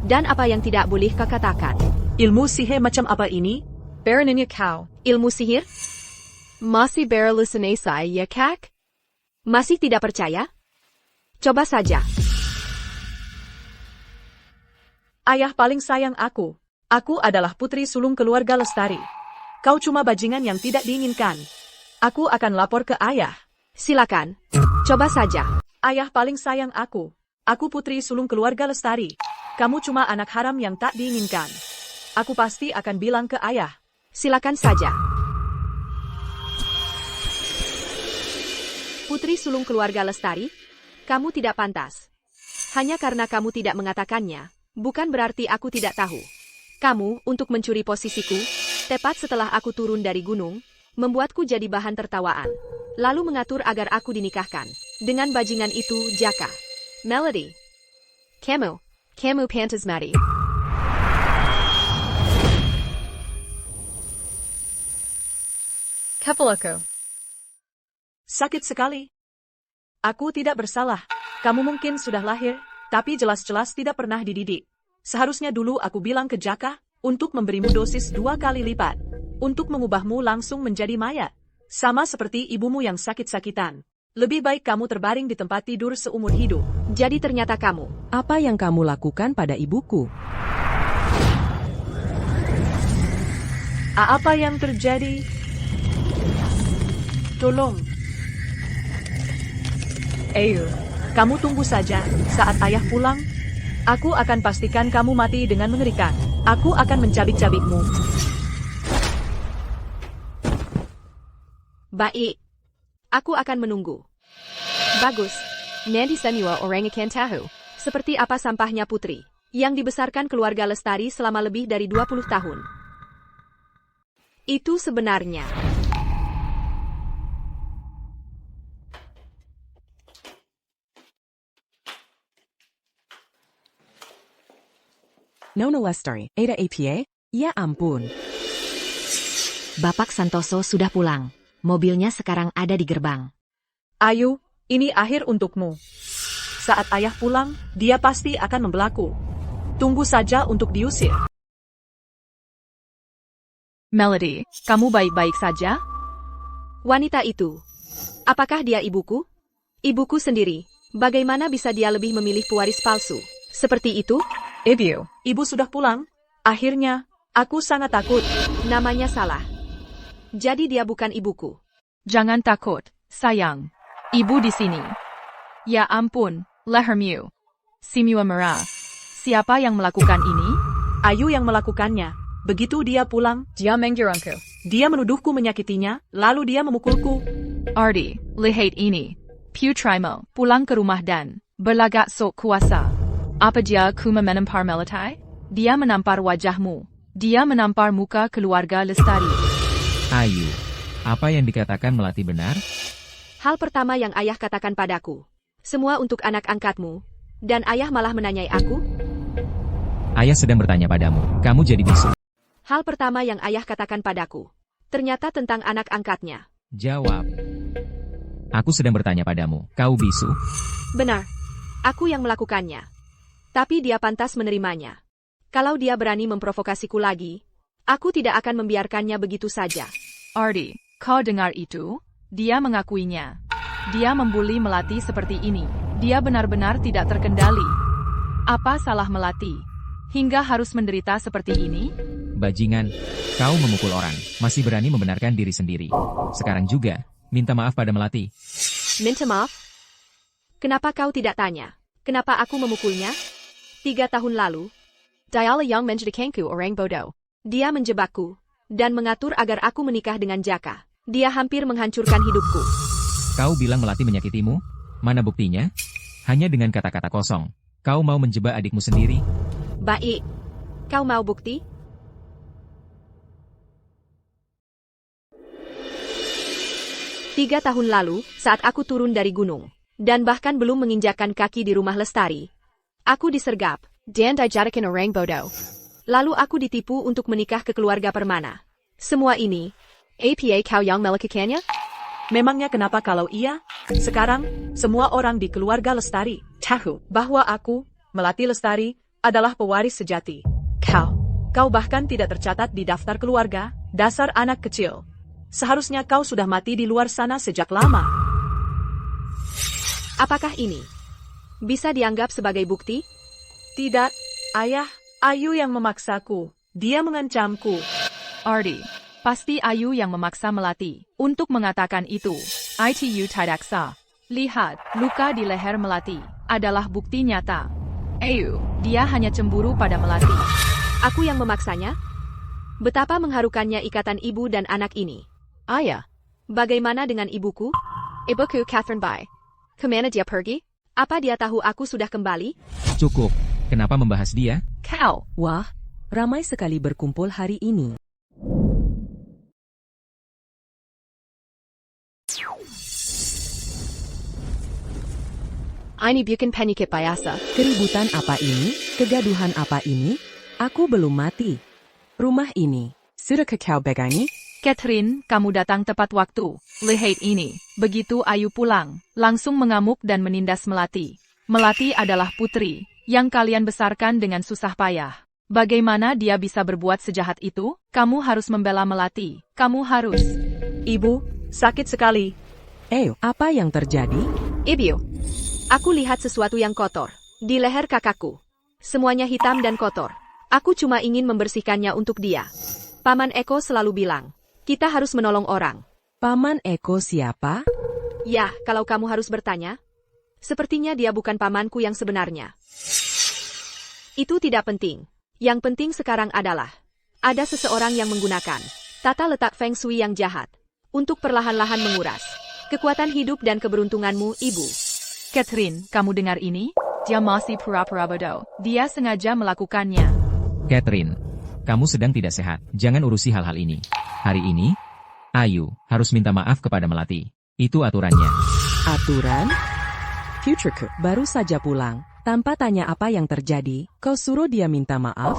Dan apa yang tidak boleh kau katakan? Ilmu sihir macam apa ini? Baroninya kau. Ilmu sihir? Masih berhalusinasi ya kak? Masih tidak percaya? Coba saja. Ayah paling sayang aku. Aku adalah putri sulung keluarga Lestari. Kau cuma bajingan yang tidak diinginkan. Aku akan lapor ke ayah. Silakan. Coba saja. Ayah paling sayang aku. Aku putri sulung keluarga Lestari. Kamu cuma anak haram yang tak diinginkan. Aku pasti akan bilang ke ayah. Silakan saja. Putri sulung keluarga Lestari, kamu tidak pantas. Hanya karena kamu tidak mengatakannya, bukan berarti aku tidak tahu. Kamu, untuk mencuri posisiku, tepat setelah aku turun dari gunung, membuatku jadi bahan tertawaan. Lalu mengatur agar aku dinikahkan. Dengan bajingan itu, Jaka. Melody. Kamu pantas mati. Kepalaku. Sakit sekali. Aku tidak bersalah. Kamu mungkin sudah lahir, tapi jelas-jelas tidak pernah dididik. Seharusnya dulu aku bilang ke Jaka, untuk memberimu dosis 2 kali lipat. Untuk mengubahmu langsung menjadi mayat. Sama seperti ibumu yang sakit-sakitan. Lebih baik kamu terbaring di tempat tidur seumur hidup. Jadi ternyata kamu. Apa yang kamu lakukan pada ibuku? Apa yang terjadi? Tolong. Ayo, kamu tunggu saja. Saat ayah pulang, aku akan pastikan kamu mati dengan mengerikan. Aku akan mencabik-cabikmu. Baik. Aku akan menunggu. Bagus. Nandi Senua orang ikan tahu. Seperti apa sampahnya putri, yang dibesarkan keluarga Lestari selama lebih dari 20 tahun. Itu sebenarnya. Nona Lestari, Ada APA? Ya ampun. Bapak Santoso sudah pulang. Mobilnya sekarang ada di gerbang. Ayu, ini akhir untukmu. Saat ayah pulang, dia pasti akan membelaku. Tunggu saja untuk diusir. Melody, kamu baik-baik saja? Wanita itu. Apakah dia ibuku? Ibuku sendiri. Bagaimana bisa dia lebih memilih pewaris palsu? Seperti itu? Ibu sudah pulang. Akhirnya, aku sangat takut. Namanya salah. Jadi dia bukan ibuku. Jangan takut, sayang. Ibu di sini. Ya ampun, lehermu. Simua merah. Siapa yang melakukan ini? Ayu yang melakukannya. Begitu dia pulang, Dia menggirangku. dia menuduhku menyakitinya, lalu dia memukulku. Ardi, lihat ini. Putrimu, pulang ke rumah dan berlagak sok kuasa. Apa dia kuma menampar Melatai? Dia menampar wajahmu. Dia menampar muka keluarga Lestari. Ayu, apa yang dikatakan Melati benar? Hal pertama yang ayah katakan padaku. Semua untuk anak angkatmu. Dan ayah malah menanyai aku? Ayah sedang bertanya padamu, kamu jadi bisu. Hal pertama yang ayah katakan padaku. Ternyata tentang anak angkatnya. Jawab. Aku sedang bertanya padamu, kau bisu? Benar. Aku yang melakukannya. Tapi dia pantas menerimanya. Kalau dia berani memprovokasiku lagi, aku tidak akan membiarkannya begitu saja. Ardi, kau dengar itu? Dia mengakuinya. Dia membuli Melati seperti ini. Dia benar-benar tidak terkendali. Apa salah Melati? Hingga harus menderita seperti ini? Bajingan, kau memukul orang, masih berani membenarkan diri sendiri. Sekarang juga, minta maaf pada Melati. Minta maaf? Kenapa kau tidak tanya? Kenapa aku memukulnya? 3 tahun lalu, Diala yang menjadikanku orang bodoh. dia menjebakku dan mengatur agar aku menikah dengan Jaka. Dia hampir menghancurkan hidupku. Kau bilang Melati menyakitimu? Mana buktinya? Hanya dengan kata-kata kosong. Kau mau menjebak adikmu sendiri? Baik. Kau mau bukti? Tiga tahun lalu, saat aku turun dari gunung, dan bahkan belum menginjakkan kaki di rumah Lestari, aku disergap. Dan dijadikan orang bodoh. Lalu aku ditipu untuk menikah ke keluarga Permana. Semua ini, Apa kau yang melakukannya? Memangnya kenapa kalau iya? Sekarang, semua orang di keluarga Lestari tahu bahwa aku, Melati Lestari, adalah pewaris sejati. Kau bahkan tidak tercatat di daftar keluarga, dasar anak kecil. Seharusnya kau sudah mati di luar sana sejak lama. apakah ini bisa dianggap sebagai bukti? Tidak, ayah, Ayu yang memaksaku. Dia mengancamku. Ardi, pasti Ayu yang memaksa Melati untuk mengatakan itu. Itu tidak sah. Lihat, luka di leher Melati adalah bukti nyata. Ayu, dia hanya cemburu pada Melati. Aku yang memaksanya? Betapa mengharukannya ikatan ibu dan anak ini. Ayah, bagaimana dengan ibuku? Ibuku Catherine Bai. Kemana dia pergi? Apa dia tahu aku sudah kembali? Cukup. Kenapa membahas dia? Kau. Wah, ramai sekali berkumpul hari ini. Ini bukan penyakit biasa. Keributan apa ini? Kegaduhan apa ini? Aku belum mati. Rumah ini. Sudah kau begini? Catherine, kamu datang tepat waktu. Lihat ini. Begitu Ayu pulang, langsung mengamuk dan menindas Melati. Melati adalah putri yang kalian besarkan dengan susah payah. Bagaimana dia bisa berbuat sejahat itu? Kamu harus membela Melati. Kamu harus. Ibu, sakit sekali. Apa yang terjadi? Ibu, aku lihat sesuatu yang kotor di leher kakakku. Semuanya hitam dan kotor. Aku cuma ingin membersihkannya untuk dia. Paman Eko selalu bilang, kita harus menolong orang. Paman Eko siapa? Ya, kalau kamu harus bertanya, sepertinya dia bukan pamanku yang sebenarnya. Itu tidak penting. Yang penting sekarang adalah, ada seseorang yang menggunakan tata letak Feng Shui yang jahat untuk perlahan-lahan menguras kekuatan hidup dan keberuntunganmu, Ibu. Catherine, kamu dengar ini? Dia masih pura-pura bodoh. Dia sengaja melakukannya. Catherine, kamu sedang tidak sehat. Jangan urusi hal-hal ini. Hari ini, Ayu harus minta maaf kepada Melati. Itu aturannya. Aturan? Futureku baru saja pulang. Tanpa tanya apa yang terjadi, kau suruh dia minta maaf?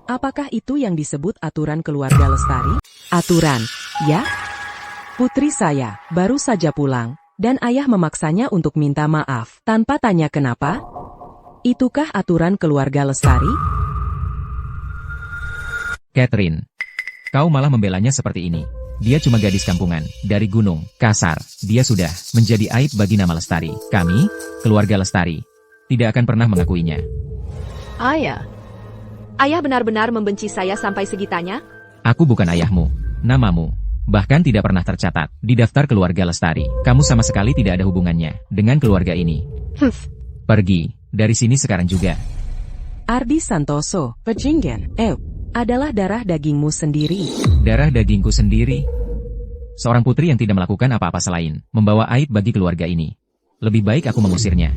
Apakah itu yang disebut aturan keluarga Lestari? Aturan, ya? Putri saya baru saja pulang, dan ayah memaksanya untuk minta maaf tanpa tanya kenapa? Itukah aturan keluarga Lestari? Catherine, kau malah membelanya seperti ini. Dia cuma gadis kampungan, dari gunung, kasar. Dia sudah menjadi aib bagi nama Lestari. Kami, keluarga Lestari, tidak akan pernah mengakuinya. Ayah benar-benar membenci saya sampai segitanya? Aku bukan ayahmu. Namamu bahkan tidak pernah tercatat di daftar keluarga Lestari. Kamu sama sekali tidak ada hubungannya dengan keluarga ini. Pergi dari sini sekarang juga. Ardi Santoso, Pejinggan, adalah darah dagingmu sendiri. Darah dagingku sendiri? Seorang putri yang tidak melakukan apa-apa selain membawa aib bagi keluarga ini. Lebih baik aku mengusirnya.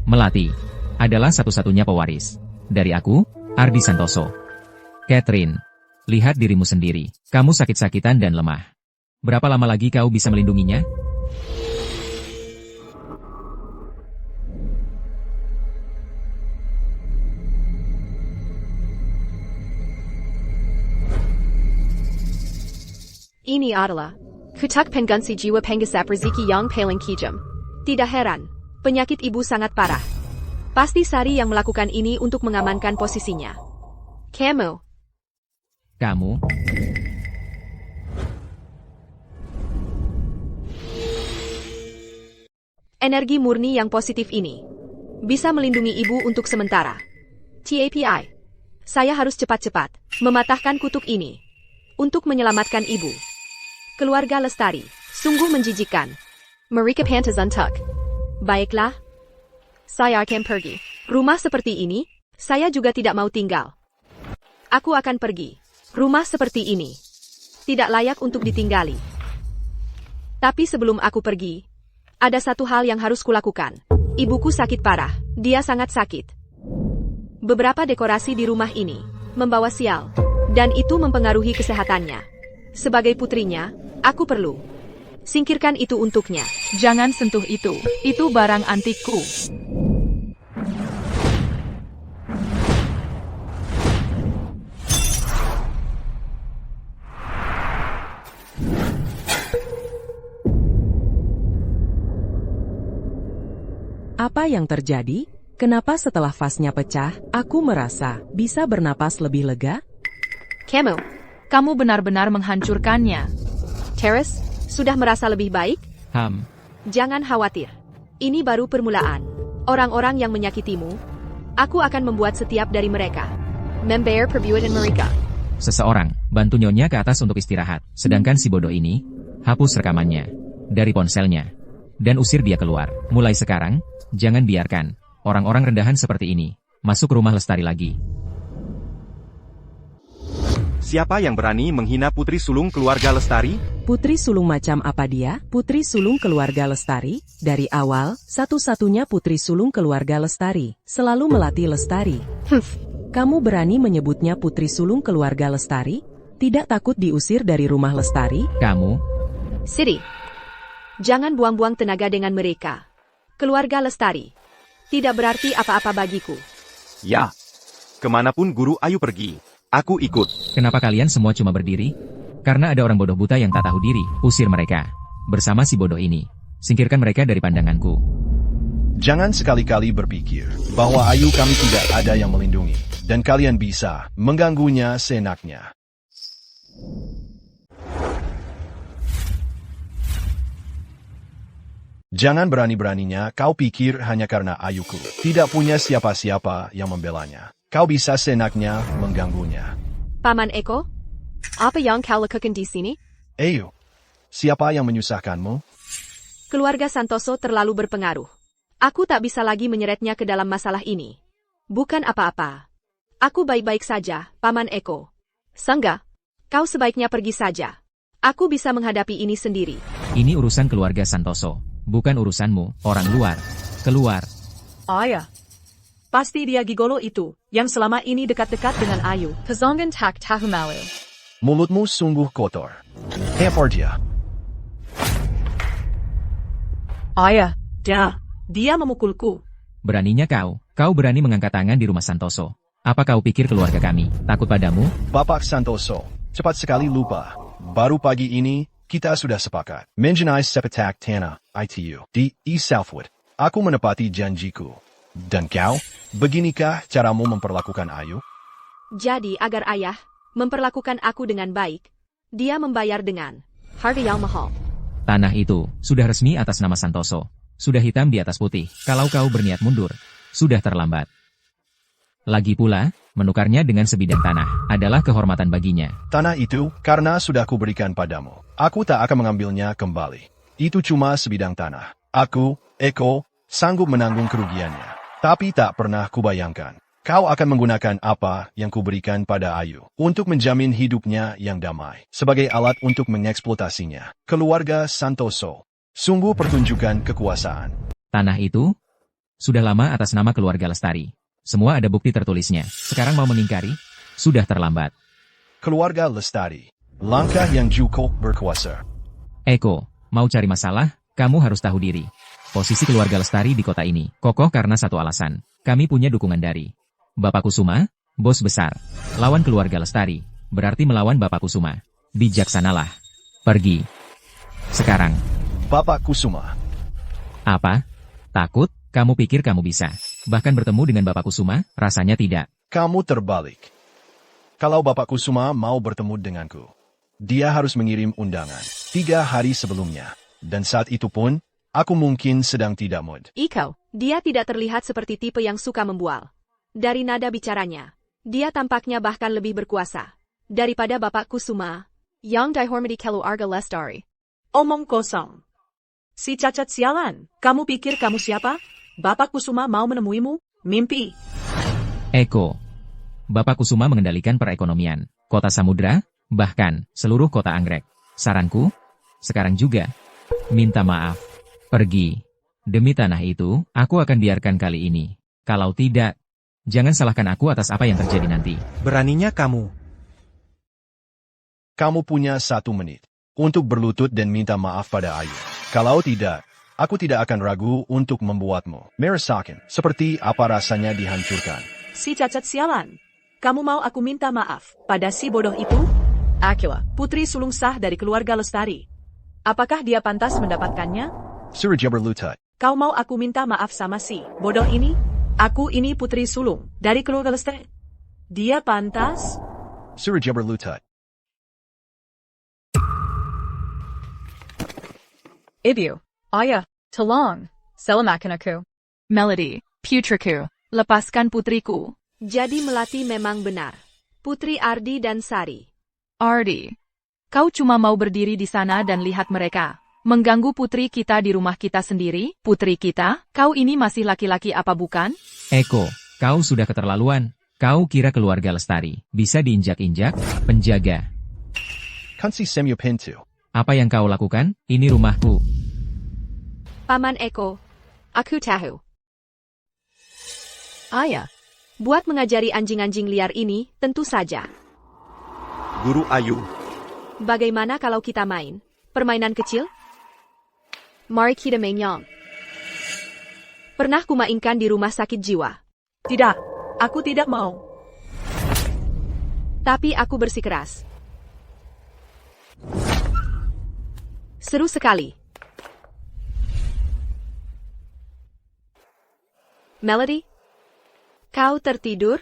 Melati adalah satu-satunya pewaris dari aku, Ardi Santoso. Catherine, lihat dirimu sendiri. Kamu sakit-sakitan dan lemah. Berapa lama lagi kau bisa melindunginya? Ini adalah kutak pengganti jiwa penggesap rezeki yang paling kejam. Tidak heran, penyakit ibu sangat parah. Pasti Sari yang melakukan ini untuk mengamankan posisinya. Kamu. Energi murni yang positif ini bisa melindungi ibu untuk sementara. TAPI. Saya harus cepat-cepat mematahkan kutuk ini untuk menyelamatkan ibu. Keluarga Lestari, sungguh menjijikan. Mereka pantas untuk. Baiklah. Saya akan pergi. Rumah seperti ini, saya juga tidak mau tinggal. Aku akan pergi. Rumah seperti ini tidak layak untuk ditinggali. Tapi sebelum aku pergi, ada satu hal yang harus kulakukan. Ibuku sakit parah. Dia sangat sakit. Beberapa dekorasi di rumah ini membawa sial, dan itu mempengaruhi kesehatannya. Sebagai putrinya, aku perlu singkirkan itu untuknya. Jangan sentuh itu. Itu barang antikku. Apa yang terjadi? Kenapa setelah vasnya pecah, aku merasa bisa bernapas lebih lega? Kamu benar-benar menghancurkannya. Terrace, sudah merasa lebih baik? Jangan khawatir. Ini baru permulaan. Orang-orang yang menyakitimu, aku akan membuat setiap dari mereka membayar perbuatan mereka. Seseorang bantu nyonya ke atas untuk istirahat, sedangkan si bodoh ini hapus rekamannya dari ponselnya dan usir dia keluar. Mulai sekarang, jangan biarkan orang-orang rendahan seperti ini masuk rumah Lestari lagi. Siapa yang berani menghina putri sulung keluarga Lestari? Putri sulung macam apa dia? Putri sulung keluarga Lestari? Dari awal, satu-satunya putri sulung keluarga Lestari. Selalu melatih Lestari. Kamu berani menyebutnya putri sulung keluarga Lestari? Tidak takut diusir dari rumah Lestari? Siri, jangan buang-buang tenaga dengan mereka. Keluarga Lestari tidak berarti apa-apa bagiku. Ya. Kemanapun Guru Ayu pergi, aku ikut. Kenapa kalian semua cuma berdiri? Karena ada orang bodoh buta yang tak tahu diri, usir mereka. Bersama si bodoh ini. Singkirkan mereka dari pandanganku. Jangan sekali-kali berpikir bahwa Ayu kami tidak ada yang melindungi, dan kalian bisa mengganggunya seenaknya. Jangan berani-beraninya kau pikir hanya karena Ayuku tidak punya siapa-siapa yang membelanya. Kau bisa seenaknya mengganggunya. Paman Eko, apa yang kau lakukan di sini? Ayu, siapa yang menyusahkanmu? Keluarga Santoso terlalu berpengaruh. Aku tak bisa lagi menyeretnya ke dalam masalah ini. Bukan apa-apa. Aku baik-baik saja, Paman Eko. Sangga, kau sebaiknya pergi saja. Aku bisa menghadapi ini sendiri. Ini urusan keluarga Santoso. Bukan urusanmu, orang luar. Keluar. Ayah. Pasti dia gigolo itu, yang selama ini dekat-dekat dengan Ayu. Pazongan tak tahu malu. Mulutmu sungguh kotor. Hempor dia. Ayah, dia memukulku. Beraninya kau berani mengangkat tangan di rumah Santoso. Apa kau pikir keluarga kami takut padamu? Bapak Santoso, cepat sekali lupa. Baru pagi ini, kita sudah sepakat. Mengenai sepetak tanah, ITU, di East Southwood. Aku menepati janjiku. Dan kau, beginikah caramu memperlakukan Ayu? Jadi agar ayah memperlakukan aku dengan baik, dia membayar dengan harga yang mahal. Tanah itu sudah resmi atas nama Santoso. Sudah hitam di atas putih. Kalau kau berniat mundur, sudah terlambat. Lagi pula, menukarnya dengan sebidang tanah adalah kehormatan baginya. Tanah itu, karena sudah kuberikan padamu. Aku tak akan mengambilnya kembali. Itu cuma sebidang tanah. Aku, Eko, sanggup menanggung kerugiannya. Tapi tak pernah kubayangkan. Kau akan menggunakan apa yang kuberikan pada Ayu untuk menjamin hidupnya yang damai. Sebagai alat untuk mengeksploitasinya. Keluarga Santoso. Sungguh pertunjukan kekuasaan. Tanah itu sudah lama atas nama keluarga Lestari. Semua ada bukti tertulisnya. Sekarang mau mengingkari? Sudah terlambat. Keluarga Lestari. Langkah yang cukup berkuasa. Eko, mau cari masalah? Kamu harus tahu diri. Posisi keluarga Lestari di kota ini kokoh karena satu alasan. Kami punya dukungan dari Bapak Kusuma, bos besar. Lawan keluarga Lestari, berarti melawan Bapak Kusuma. Bijaksanalah. Pergi. Sekarang. Bapak Kusuma. Apa? Takut? Kamu pikir kamu bisa? Bahkan bertemu dengan Bapak Kusuma, rasanya tidak. Kamu terbalik. Kalau Bapak Kusuma mau bertemu denganku, dia harus mengirim undangan 3 hari sebelumnya. Dan saat itu pun, aku mungkin sedang tidak mood. Ikau, dia tidak terlihat seperti tipe yang suka membual. Dari nada bicaranya, dia tampaknya bahkan lebih berkuasa daripada Bapak Kusuma, yang dihormati keluarga Lestari. Omong kosong. Si cacat sialan, kamu pikir kamu siapa? Bapak Kusuma mau menemuimu? Mimpi. Eko. Bapak Kusuma mengendalikan perekonomian, kota Samudra, bahkan seluruh kota Anggrek. Saranku, sekarang juga, minta maaf. Pergi. Demi tanah itu, aku akan biarkan kali ini. Kalau tidak, jangan salahkan aku atas apa yang terjadi nanti. Beraninya kamu. Kamu punya 1 menit untuk berlutut dan minta maaf pada Ayu. Kalau tidak, aku tidak akan ragu untuk membuatmu merasakan seperti apa rasanya dihancurkan. Si cacat sialan, kamu mau aku minta maaf pada si bodoh itu? Akila, putri sulung sah dari keluarga Lestari. Apakah dia pantas mendapatkannya? Surya berlutut. Kau mau aku minta maaf sama si bodoh ini? Aku ini putri sulung dari keluarga Lestari. Dia pantas? Surya berlutut. Ibu, ayah, tolong, selamatkan aku. Melody, putriku, lepaskan putriku. Jadi Melati memang benar. Putri Ardi dan Sari. Ardi, kau cuma mau berdiri di sana dan lihat mereka mengganggu putri kita di rumah kita sendiri? Putri kita, kau ini masih laki-laki apa bukan? Eko, kau sudah keterlaluan. Kau kira keluarga Lestari bisa diinjak-injak? Penjaga. Kunci semyo pintu. Apa yang kau lakukan? Ini rumahku. Paman Eko, aku tahu. Ayah, Buat mengajari anjing-anjing liar ini, tentu saja. Guru Ayu. Bagaimana kalau kita main permainan kecil? Mari kita menyong. Pernah kumainkan di rumah sakit jiwa. Tidak, aku tidak mau. Tapi aku bersikeras. Seru sekali. Melody? Kau tertidur?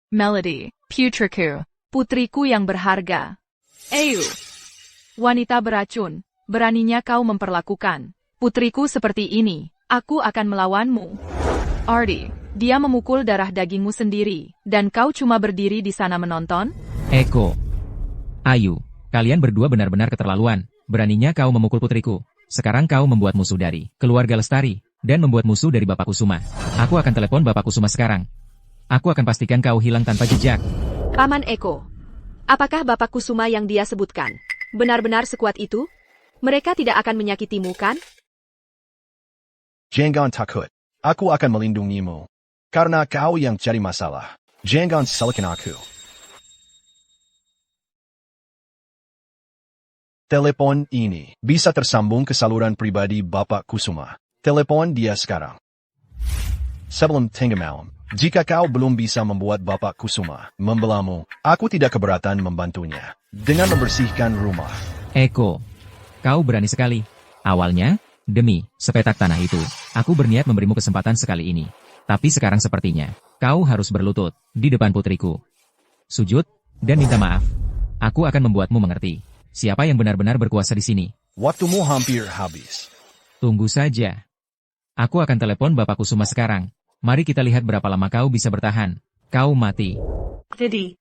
Melody, putriku, putriku yang berharga. Ayu, wanita beracun, beraninya kau memperlakukan putriku seperti ini. Aku akan melawanmu. Ardi, dia memukul darah dagingmu sendiri, dan kau cuma berdiri di sana menonton? Eko. Ayu, kalian berdua benar-benar keterlaluan. Beraninya kau memukul putriku. Sekarang kau membuat musuh dari keluarga Lestari, dan membuat musuh dari Bapak Kusuma. Aku akan telepon Bapak Kusuma sekarang. Aku akan pastikan kau hilang tanpa jejak. Paman Eko, apakah Bapak Kusuma yang dia sebutkan benar-benar sekuat itu? Mereka tidak akan menyakitimu, kan? Jangan takut. Aku akan melindungimu. Karena kau yang jadi masalah. Jangan salahkan aku. Telepon ini bisa tersambung ke saluran pribadi Bapak Kusuma. Telepon dia sekarang. Sebelum tengah malam, jika kau belum bisa membuat Bapak Kusuma membelamu, aku tidak keberatan membantunya dengan membersihkan rumah. Eko, kau berani sekali. Awalnya, demi sepetak tanah itu, aku berniat memberimu kesempatan sekali ini. Tapi sekarang sepertinya, kau harus berlutut di depan putriku. Sujud, dan minta maaf. Aku akan membuatmu mengerti siapa yang benar-benar berkuasa di sini. Waktumu hampir habis. Tunggu saja. Aku akan telepon Bapak Kusuma sekarang. Mari kita lihat berapa lama kau bisa bertahan. Kau mati. Jadi,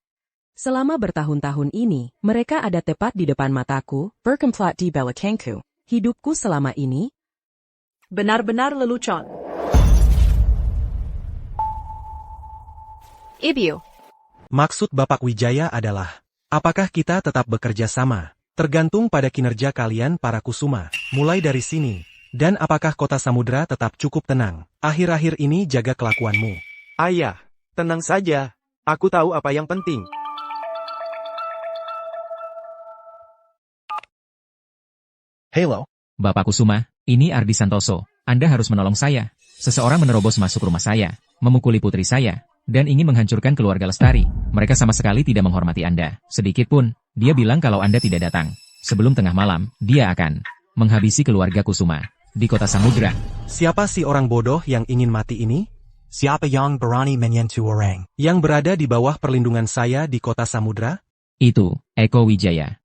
Selama bertahun-tahun ini, mereka ada tepat di depan mataku, berkemplat di belakangku. Hidupku selama ini benar-benar lelucon. Ibio, Maksud Bapak Wijaya adalah, apakah kita tetap bekerja sama? Tergantung pada kinerja kalian para Kusuma, mulai dari sini. Dan apakah kota Samudra tetap cukup tenang? Akhir-akhir ini jaga kelakuanmu. Ayah, tenang saja. Aku tahu apa yang penting. Halo, Bapak Kusuma, ini Ardi Santoso. Anda harus menolong saya. Seseorang menerobos masuk rumah saya, memukuli putri saya, dan ingin menghancurkan keluarga Lestari. Mereka sama sekali tidak menghormati Anda. Sedikit pun, dia bilang kalau Anda tidak datang. Sebelum tengah malam, dia akan menghabisi keluarga Kusuma di kota Samudra. Siapa si orang bodoh yang ingin mati ini? Siapa yang berani menyentuh orang? Yang berada di bawah perlindungan saya di kota Samudra? Itu, Eko Wijaya.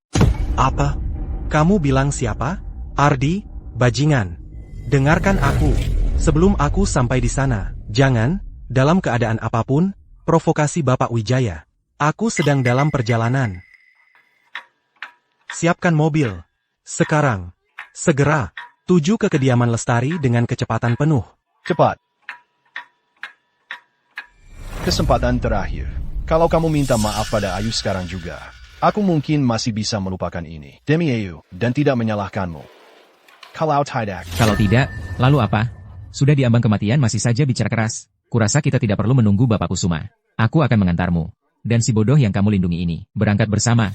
Apa? Kamu bilang siapa? Ardi, bajingan. Dengarkan aku. Sebelum aku sampai di sana, jangan, dalam keadaan apapun, provokasi Bapak Wijaya. Aku sedang dalam perjalanan. Siapkan mobil. Sekarang. Segera. Tuju ke kediaman Lestari dengan kecepatan penuh. cepat. Kesempatan terakhir. Kalau kamu minta maaf pada Ayu sekarang juga, aku mungkin masih bisa melupakan ini demi Ayu dan tidak menyalahkanmu. Kalau tidak, lalu apa? Sudah diambang kematian masih saja bicara keras. Kurasa kita tidak perlu menunggu Bapak Kusuma. Aku akan mengantarmu. Dan si bodoh yang kamu lindungi ini, berangkat bersama.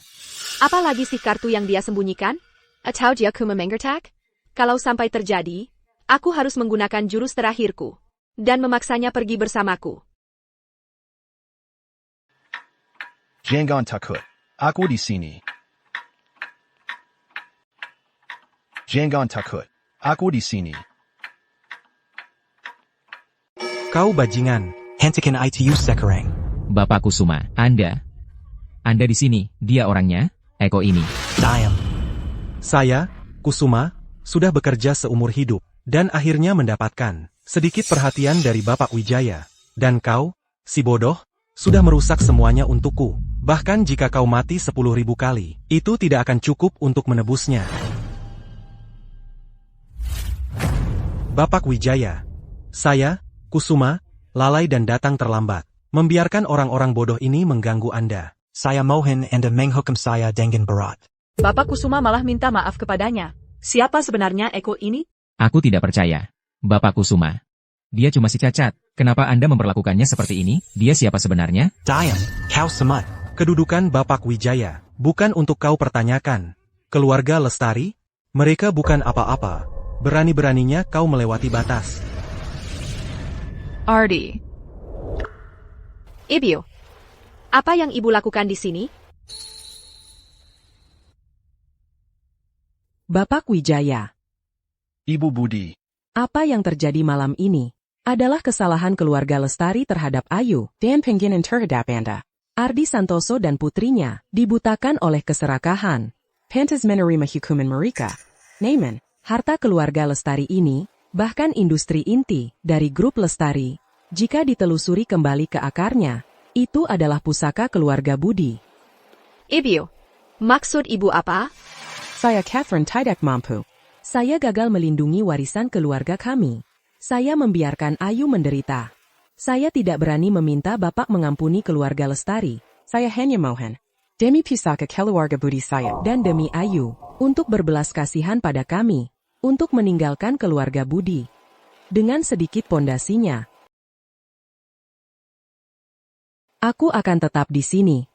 Apa lagi sih kartu yang dia sembunyikan? Atau dia mengertak? Kalau sampai terjadi, aku harus menggunakan jurus terakhirku dan memaksanya pergi bersamaku. Jangan takut. Aku di sini. Jangan takut. Aku di sini. Kau bajingan. Hentikan itu sekarang. Bapak Kusuma, Anda di sini, dia orangnya, Eko ini. Diam. Saya, Kusuma, sudah bekerja seumur hidup, dan akhirnya mendapatkan sedikit perhatian dari Bapak Wijaya. Dan kau, si bodoh, sudah merusak semuanya untukku. Bahkan jika kau mati 10.000 kali, itu tidak akan cukup untuk menebusnya. Bapak Wijaya, saya, Kusuma, lalai dan datang terlambat. Membiarkan orang-orang bodoh ini mengganggu Anda. Saya mohon Anda menghukum saya dengan berat. Bapak Kusuma malah minta maaf kepadanya. Siapa sebenarnya Eko ini? Aku tidak percaya. Bapak Kusuma. Dia cuma si cacat. Kenapa Anda memperlakukannya seperti ini? Dia siapa sebenarnya? Diam, kau semut. Kedudukan Bapak Wijaya, bukan untuk kau pertanyakan. Keluarga Lestari? Mereka bukan apa-apa. Berani-beraninya kau melewati batas. Ardi. Ibio, apa yang ibu lakukan di sini? Bapak Wijaya, Ibu Budi, apa yang terjadi malam ini adalah kesalahan keluarga Lestari terhadap Ayu dan Pengginan terhadap Anda. Ardi Santoso dan putrinya dibutakan oleh keserakahan. Pantas menerima hukuman mereka. Namun, harta keluarga Lestari ini, bahkan industri inti dari grup Lestari, jika ditelusuri kembali ke akarnya, itu adalah pusaka keluarga Budi. Ibu, maksud ibu apa? Saya Catherine tidak mampu. Saya gagal melindungi warisan keluarga kami. Saya membiarkan Ayu menderita. Saya tidak berani meminta Bapak mengampuni keluarga Lestari. Saya hanya mohon, demi pusaka keluarga Budi saya dan demi Ayu, untuk berbelas kasihan pada kami, untuk meninggalkan keluarga Budi. Dengan sedikit pondasinya, aku akan tetap di sini.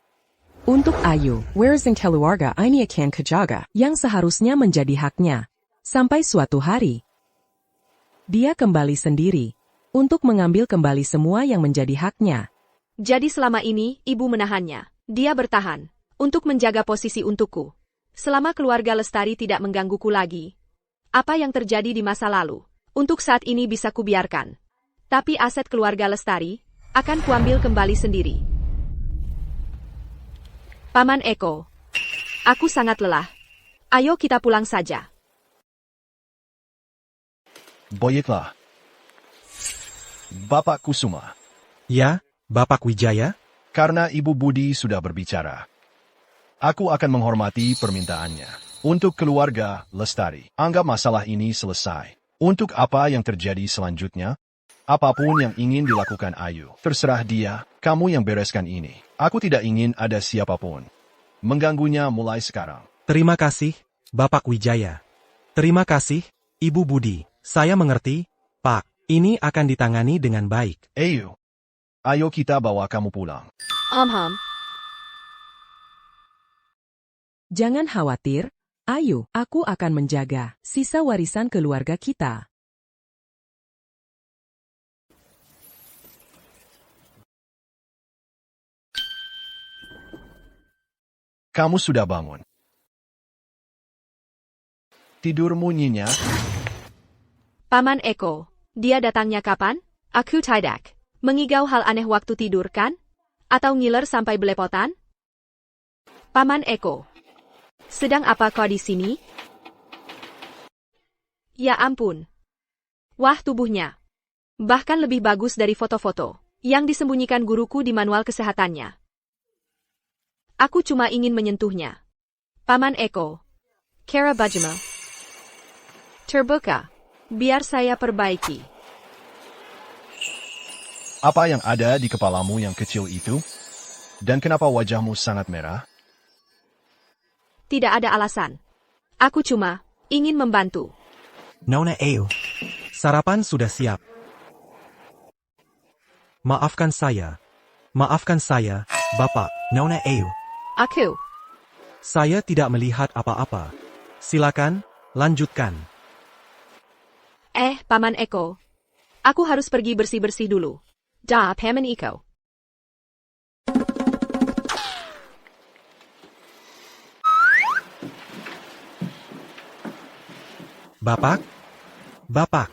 Untuk Ayu, warisan keluarga ini akan kejaga, yang seharusnya menjadi haknya. Sampai suatu hari, dia kembali sendiri, untuk mengambil kembali semua yang menjadi haknya. Jadi selama ini, ibu menahannya. Dia bertahan, untuk menjaga posisi untukku. Selama keluarga Lestari tidak menggangguku lagi. Apa yang terjadi di masa lalu, untuk saat ini bisa kubiarkan. Tapi aset keluarga Lestari, akan kuambil kembali sendiri. Paman Eko, aku sangat lelah. Ayo kita pulang saja. Baiklah. Bapak Kusuma, Ya, Bapak Wijaya? karena Ibu Budi sudah berbicara, aku akan menghormati permintaannya. Untuk keluarga Lestari, anggap masalah ini selesai. Untuk apa yang terjadi selanjutnya, apapun yang ingin dilakukan Ayu, terserah dia, kamu yang bereskan ini. Aku tidak ingin ada siapapun mengganggunya mulai sekarang. Terima kasih, Bapak Wijaya. Terima kasih, Ibu Budi. Saya mengerti, Pak. Ini akan ditangani dengan baik. Ayu, ayo kita bawa kamu pulang. Jangan khawatir, Ayu, aku akan menjaga sisa warisan keluarga kita. Kamu sudah bangun. Tidurmu nyenyak? Paman Eko, dia datangnya kapan? Aku tidak. Mengigau hal aneh waktu tidur kan? Atau ngiler sampai belepotan? Paman Eko, sedang apa kau di sini? Ya ampun. Wah tubuhnya. Bahkan lebih bagus dari foto-foto yang disembunyikan guruku di manual kesehatannya. Aku cuma ingin menyentuhnya. Paman Eko. Kara Bajama. Terbuka. Biar saya perbaiki. Apa yang ada di kepalamu yang kecil itu? Dan kenapa wajahmu sangat merah? Tidak ada alasan. Aku cuma ingin membantu. Nona Ayu. Sarapan sudah siap. Maafkan saya. Maafkan saya, Bapak. Nona Ayu. Aku. Saya tidak melihat apa-apa. Silakan, lanjutkan. Paman Eko. Aku harus pergi bersih-bersih dulu. Paman Eko. Bapak? Bapak.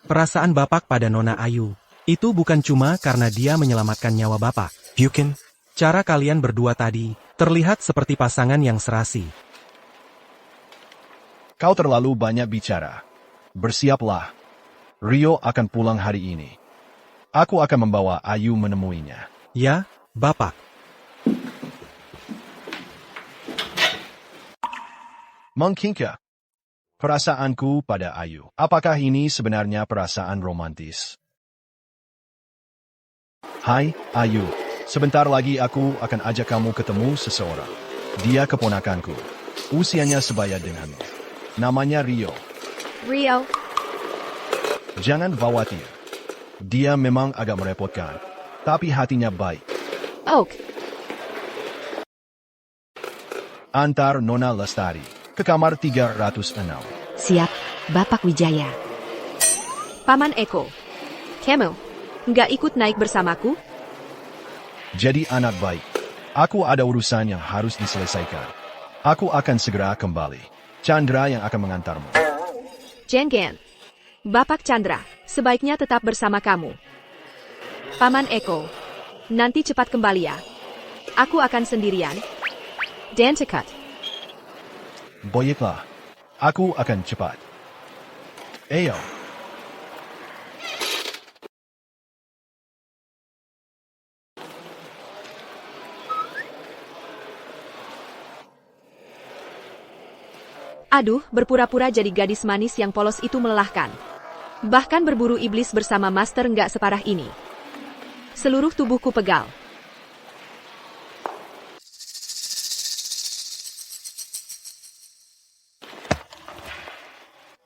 Perasaan Bapak pada Nona Ayu, itu bukan cuma karena dia menyelamatkan nyawa Bapak. Bukan. Cara kalian berdua tadi, terlihat seperti pasangan yang serasi. Kau terlalu banyak bicara. Bersiaplah. Rio akan pulang hari ini. Aku akan membawa Ayu menemuinya. Ya, Bapak. Mungkinkah perasaanku pada Ayu? Apakah ini sebenarnya perasaan romantis? Hai, Ayu. Sebentar lagi aku akan ajak kamu ketemu seseorang. Dia keponakanku. Usianya sebaya denganmu. Namanya Rio. Rio. Jangan khawatir. Dia memang agak merepotkan. Tapi hatinya baik. Oak. Antar Nona Lestari ke kamar 306. Siap, Bapak Wijaya. Paman Eko. Kamu nggak ikut naik bersamaku? Jadi anak baik. Aku ada urusan yang harus diselesaikan. Aku akan segera kembali. Chandra yang akan mengantarmu. Jangan. Bapak Chandra, sebaiknya tetap bersama kamu. Paman Eko, nanti cepat kembali ya. Aku akan sendirian. Dan cekat. Baiklah. Aku akan cepat. Ayo. Aduh, berpura-pura jadi gadis manis yang polos itu melelahkan. Bahkan berburu iblis bersama master nggak separah ini. Seluruh tubuhku pegal.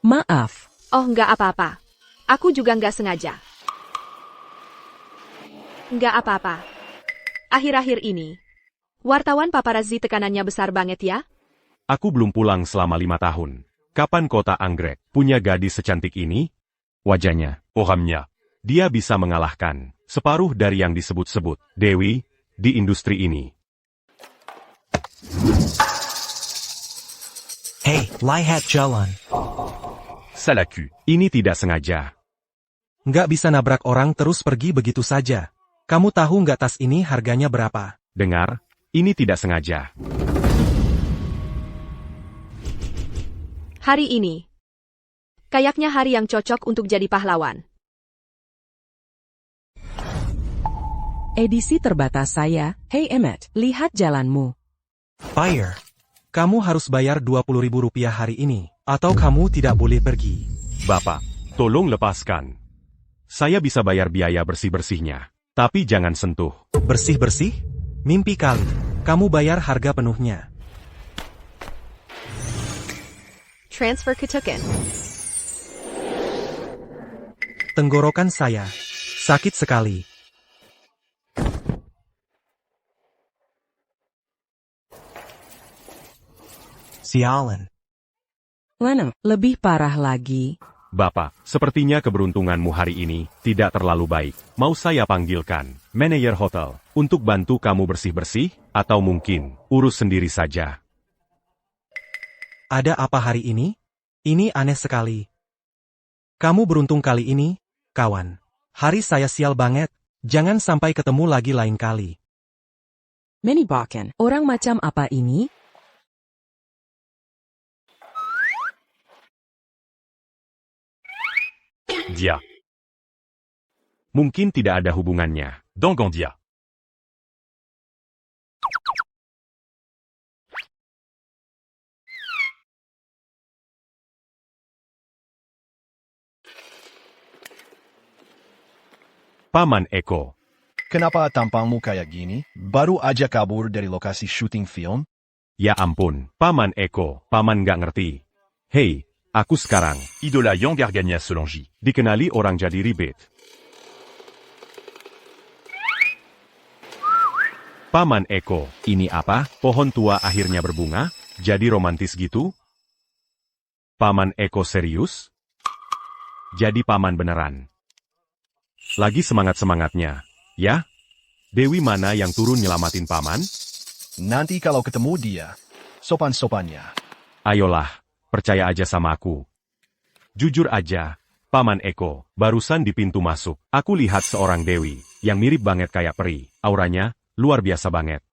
Maaf. Oh, nggak apa-apa. Aku juga nggak sengaja. Nggak apa-apa. Akhir-akhir ini, wartawan paparazzi tekanannya besar banget ya? Aku belum pulang selama 5 tahun. Kapan kota Anggrek punya gadis secantik ini? Wajahnya, orangnya, dia bisa mengalahkan separuh dari yang disebut-sebut Dewi di industri ini. Hey, lihat jalan. Salaku, ini tidak sengaja. Nggak bisa nabrak orang terus pergi begitu saja. Kamu tahu nggak tas ini harganya berapa? Dengar, ini tidak sengaja. Hari ini, kayaknya hari yang cocok untuk jadi pahlawan. Edisi terbatas saya. Hey Emmet, lihat jalanmu. Fire. Kamu harus bayar Rp20.000 hari ini, atau kamu tidak boleh pergi. Bapak, tolong lepaskan. Saya bisa bayar biaya bersih-bersihnya, tapi jangan sentuh. Bersih-bersih? Mimpi kali. Kamu bayar harga penuhnya. Transfer ke token. Tenggorokan saya. Sakit sekali. Sialan. Lanang, lebih parah lagi. Bapak, sepertinya keberuntunganmu hari ini tidak terlalu baik. Mau saya panggilkan manajer hotel untuk bantu kamu bersih-bersih, atau mungkin urus sendiri saja. Ada apa hari ini? Ini aneh sekali. Kamu beruntung kali ini, kawan. Hari saya sial banget. Jangan sampai ketemu lagi lain kali. Manny Bakken, orang macam apa ini? Dia. Mungkin tidak ada hubungannya. Dengan dia. Paman Eko. Kenapa tampangmu kayak gini? Baru aja kabur dari lokasi syuting film? Ya ampun, Paman Eko, Paman nggak ngerti. Hei, aku sekarang idola Yang Garganya Solangi. Dikenali orang jadi ribet. Paman Eko, ini apa? Pohon tua akhirnya berbunga? Jadi romantis gitu? Paman Eko serius? Jadi paman beneran. Lagi semangat-semangatnya, ya? Dewi mana yang turun nyelamatin paman? Nanti kalau ketemu dia, sopan-sopannya. Ayolah, percaya aja sama aku. Jujur aja, Paman Eko, barusan di pintu masuk, aku lihat seorang Dewi, yang mirip banget kayak peri, auranya, luar biasa banget.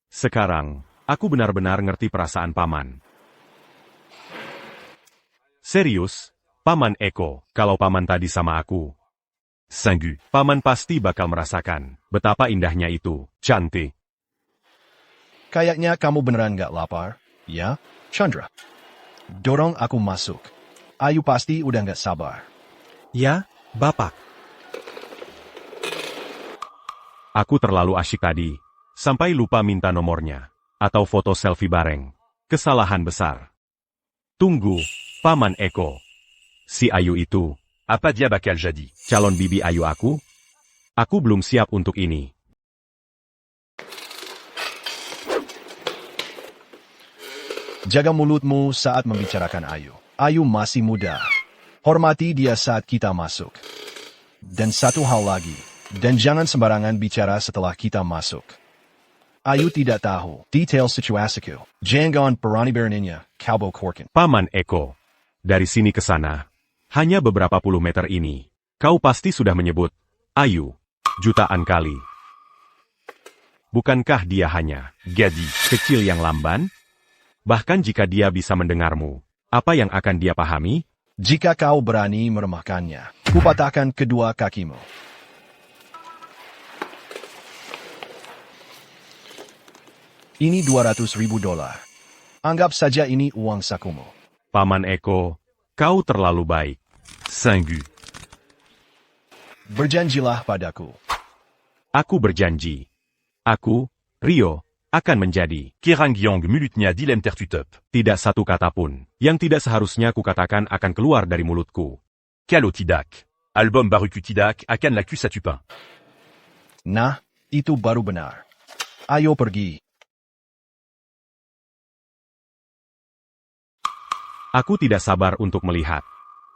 Sekarang, aku benar-benar ngerti perasaan paman. Serius, Paman Eko, kalau paman tadi sama aku. Sanggu, paman pasti bakal merasakan betapa indahnya itu, cantik. Kayaknya kamu beneran gak lapar, ya, Chandra? Dorong aku masuk. Ayu pasti udah gak sabar. Ya, Bapak. Aku terlalu asyik tadi, sampai lupa minta nomornya, atau foto selfie bareng. Kesalahan besar. Tunggu, Paman Eko. Si Ayu itu, apa dia bakal jadi calon bibi Ayu aku? Aku belum siap untuk ini. Jaga mulutmu saat membicarakan Ayu. Ayu masih muda. Hormati dia saat kita masuk. Dan satu hal lagi, dan jangan sembarangan bicara setelah kita masuk. Ayu tidak tahu detail situasiku. Jangan berani beraninya, kau bokorkan. Paman Eko. Dari sini ke sana. Hanya beberapa puluh meter ini. Kau pasti sudah menyebut Ayu jutaan kali. Bukankah dia hanya gadis kecil yang lamban? Bahkan jika dia bisa mendengarmu, apa yang akan dia pahami? Jika kau berani meremehkannya, kupatahkan kedua kakimu. Ini $200.000. Anggap saja ini uang sakumu. Paman Eko, kau terlalu baik. Sanggu. Berjanjilah padaku. Aku berjanji. Aku, Rio, akan menjadi Kirangyong mulutnya dilem tertutup. Tidak satu kata pun yang tidak seharusnya kukatakan akan keluar dari mulutku. Kalau tidak, album baruku tidak akan laku satu pain. Nah, itu baru benar. Ayo pergi. Aku tidak sabar untuk melihat.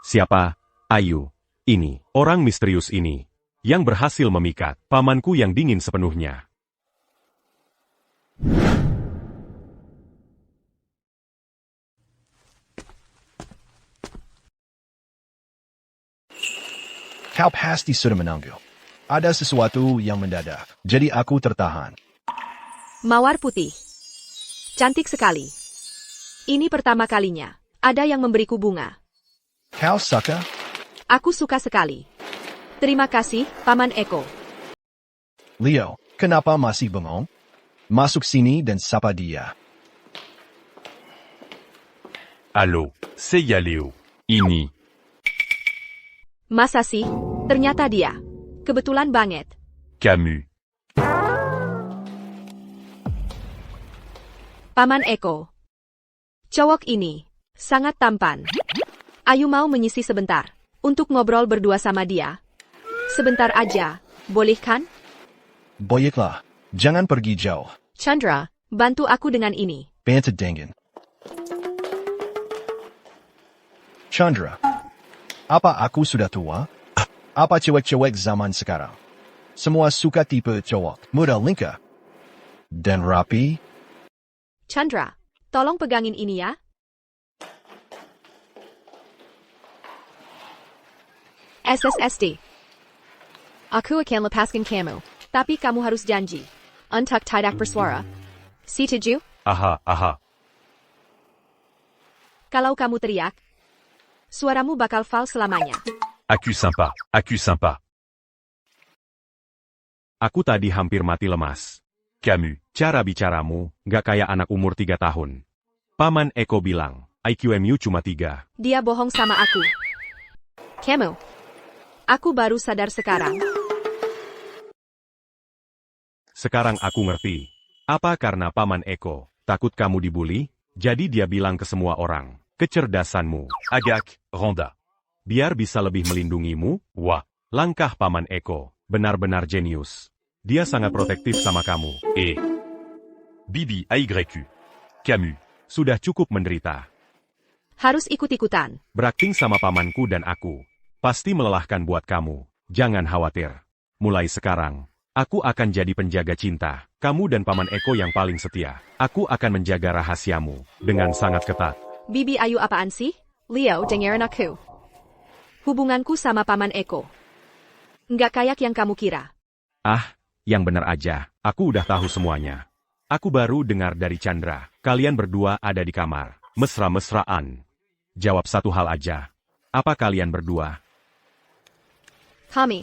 Siapa, Ayu, ini, orang misterius ini, yang berhasil memikat pamanku yang dingin sepenuhnya. Kau pasti sudah menunggu. Ada sesuatu yang mendadak, jadi aku tertahan. Mawar putih. Cantik sekali. Ini pertama kalinya. Ada yang memberiku bunga. Kau suka? Aku suka sekali. Terima kasih, Paman Eko. Leo, kenapa masih bengong? Masuk sini dan sapa dia. Halo, saya Leo. Ini. Masa sih? Ternyata dia. Kebetulan banget. Camus. Paman Eko. Cowok ini sangat tampan. Ayu mau menyisi sebentar untuk ngobrol berdua sama dia. Sebentar aja, boleh kan? Baiklah, jangan pergi jauh. Chandra, bantu aku dengan ini. Bantu dengan. Chandra, apa aku sudah tua? Apa cewek-cewek zaman sekarang? Semua suka tipe cowok muda lingkar dan rapi? Chandra, tolong pegangin ini ya. SSSD. Aku akan lepaskan kamu, tapi kamu harus janji. Untuk tidak bersuara. Setuju? Aha. Kalau kamu teriak, suaramu bakal fals selamanya. Aku sympa. Aku tadi hampir mati lemas. Camus. Cara bicaramu, gak kayak anak umur 3 tahun. Paman Eko bilang, IQMU cuma 3. Dia bohong sama aku. Kamu. Aku baru sadar sekarang. Sekarang aku ngerti. Apa karena Paman Eko takut kamu dibully? Jadi dia bilang ke semua orang, kecerdasanmu Agak, Ronda. biar bisa lebih melindungimu. Wah. Langkah Paman Eko benar-benar jenius. Dia sangat protektif sama kamu. Bibi AYQ. Camus. Sudah cukup menderita. Harus ikut-ikutan. Berakting sama pamanku dan aku. Pasti melelahkan buat kamu. Jangan khawatir. Mulai sekarang, aku akan jadi penjaga cinta. Kamu dan Paman Eko yang paling setia. Aku akan menjaga rahasiamu dengan sangat ketat. Bibi Ayu apaan sih? Leo, dengerin aku. Hubunganku sama Paman Eko. Nggak kayak yang kamu kira. Yang benar aja. Aku udah tahu semuanya. Aku baru dengar dari Chandra. Kalian berdua ada di kamar. Mesra-mesraan. Jawab satu hal aja. Apa kalian berdua? Kami.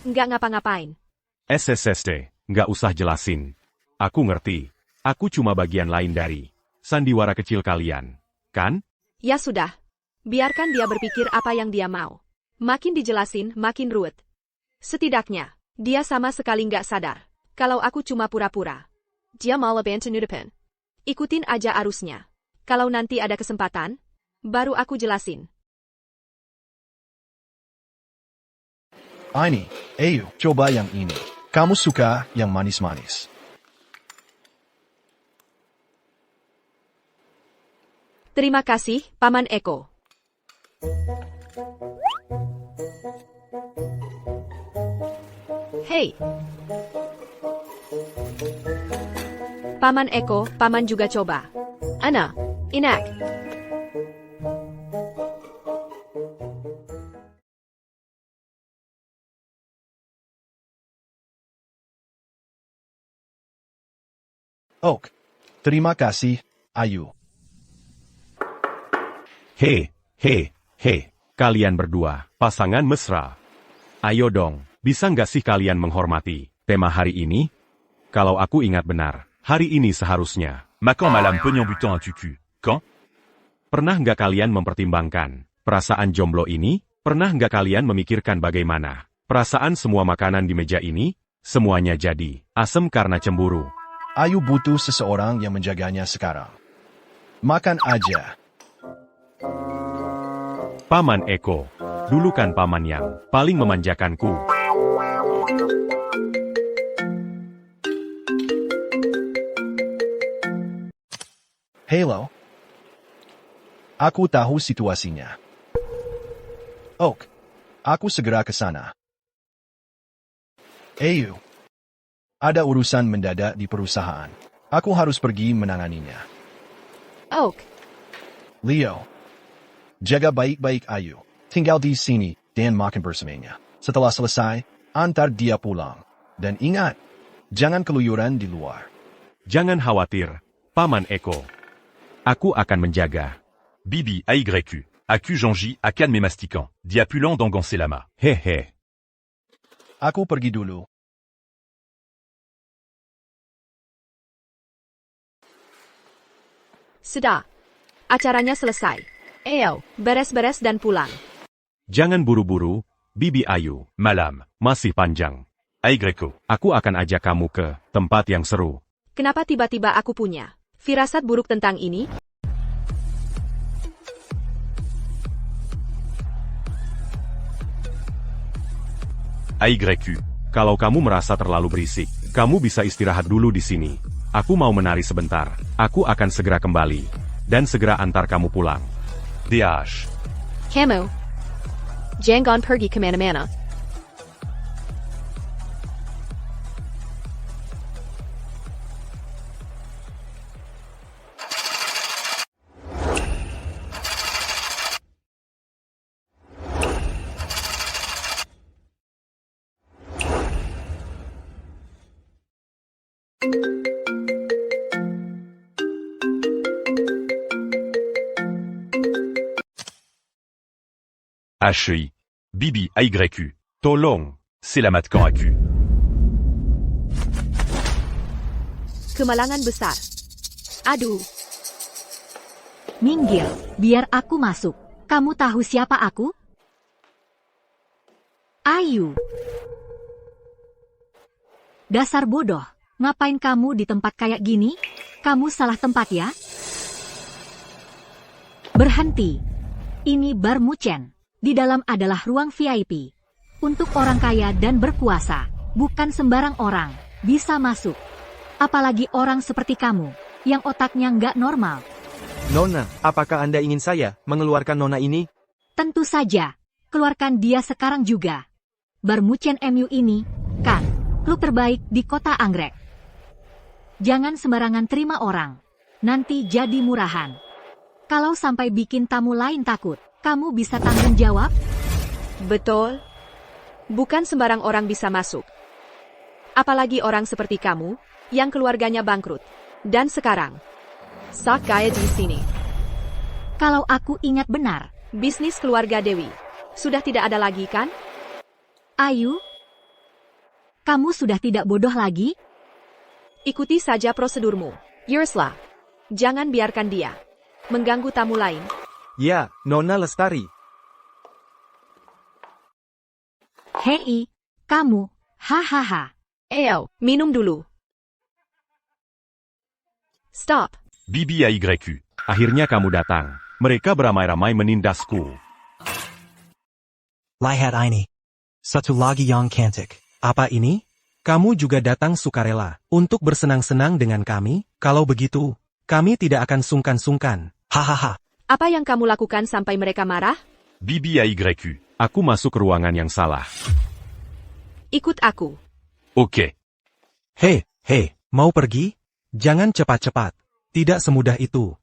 Nggak ngapa-ngapain. SSSD. Nggak usah jelasin. Aku ngerti. Aku cuma bagian lain dari sandiwara kecil kalian. Kan? Ya sudah. Biarkan dia berpikir apa yang dia mau. Makin dijelasin, makin ruwet. Setidaknya, dia sama sekali nggak sadar. Kalau aku cuma pura-pura. Dia malah bantu nutupin. Ikutin aja arusnya. Kalau nanti ada kesempatan, baru aku jelasin. Ini, ayo, coba yang ini. Kamu suka yang manis-manis. Terima kasih, Paman Eko. Hey. Paman Eko, paman juga coba. Ana, Inak. Oak. Terima kasih, Ayu. He. Kalian berdua, pasangan mesra. Ayo dong, bisa nggak sih kalian menghormati tema hari ini? Kalau aku ingat benar, hari ini seharusnya. Ma quand madame Pognon butant un tutu? Quand? Pernah nggak kalian mempertimbangkan perasaan jomblo ini? Pernah nggak kalian memikirkan bagaimana perasaan semua makanan di meja ini? Semuanya jadi asem karena cemburu. Ayu butuh seseorang yang menjaganya sekarang. Makan aja. Paman Eko, dulu kan paman yang paling memanjakanku. Hello. Aku tahu situasinya. Oak, aku segera ke sana. Ayu. Ada urusan mendadak di perusahaan. Aku harus pergi menanganinya. Oak. Leo. Jaga baik-baik Ayu. Tinggal di sini dan makan bersamanya. Setelah selesai, antar dia pulang. Dan ingat, jangan keluyuran di luar. Jangan khawatir, Paman Eko. Aku akan menjaga. Bibi AYQ. Acu Jonji, Akan mes masticants. Diapulant d'Angancé Lama. Hehe. Aku pergi dulu. Sudah. Acaranya selesai. Ayo, beres-beres dan pulang. Jangan buru-buru, Bibi Ayu. Malam. Masih panjang. AYQ. Aku akan ajak kamu ke tempat yang seru. Kenapa tiba-tiba aku punya firasat buruk tentang ini? AYQ. Kalau kamu merasa terlalu berisik, kamu bisa istirahat dulu di sini. Aku mau menari sebentar. Aku akan segera kembali. Dan segera antar kamu pulang. DH. Kamu. Jangan pergi kemana-mana. HI. Bibi AYQ. Tolong. Selamatkan aku. Kemalangan besar. Aduh. Minggir, biar aku masuk. Kamu tahu siapa aku? Ayu. Dasar bodoh. Ngapain kamu di tempat kayak gini? Kamu salah tempat ya? Berhenti. Ini bar Muchen. Di dalam adalah ruang VIP. Untuk orang kaya dan berkuasa. Bukan sembarang orang bisa masuk. Apalagi orang seperti kamu, yang otaknya nggak normal. Nona, apakah Anda ingin saya mengeluarkan Nona ini? Tentu saja. Keluarkan dia sekarang juga. Bar Muchen MU ini, kan, klub terbaik di kota Anggrek. Jangan sembarangan terima orang. Nanti jadi murahan. Kalau sampai bikin tamu lain takut, kamu bisa tanggung jawab? Betul. Bukan sembarang orang bisa masuk. Apalagi orang seperti kamu, yang keluarganya bangkrut. Dan sekarang, sak gaya di sini. Kalau aku ingat benar, bisnis keluarga Dewi sudah tidak ada lagi kan? Ayu, kamu sudah tidak bodoh lagi? Ikuti saja prosedurmu, Yursla. Jangan biarkan dia mengganggu tamu lain. Ya, Nona Lestari. Hei, kamu, hahaha. Ayo, minum dulu. Stop. Bibi AYQ. Akhirnya kamu datang. Mereka beramai-ramai menindasku. Lihat ini. Satu lagi yang cantik. Apa ini? Kamu juga datang sukarela untuk bersenang-senang dengan kami? Kalau begitu, kami tidak akan sungkan-sungkan. Hahaha. Apa yang kamu lakukan sampai mereka marah? Bibi AYQ. Aku masuk ke ruangan yang salah. Ikut aku. Oke. Hei, mau pergi? Jangan cepat-cepat. Tidak semudah itu.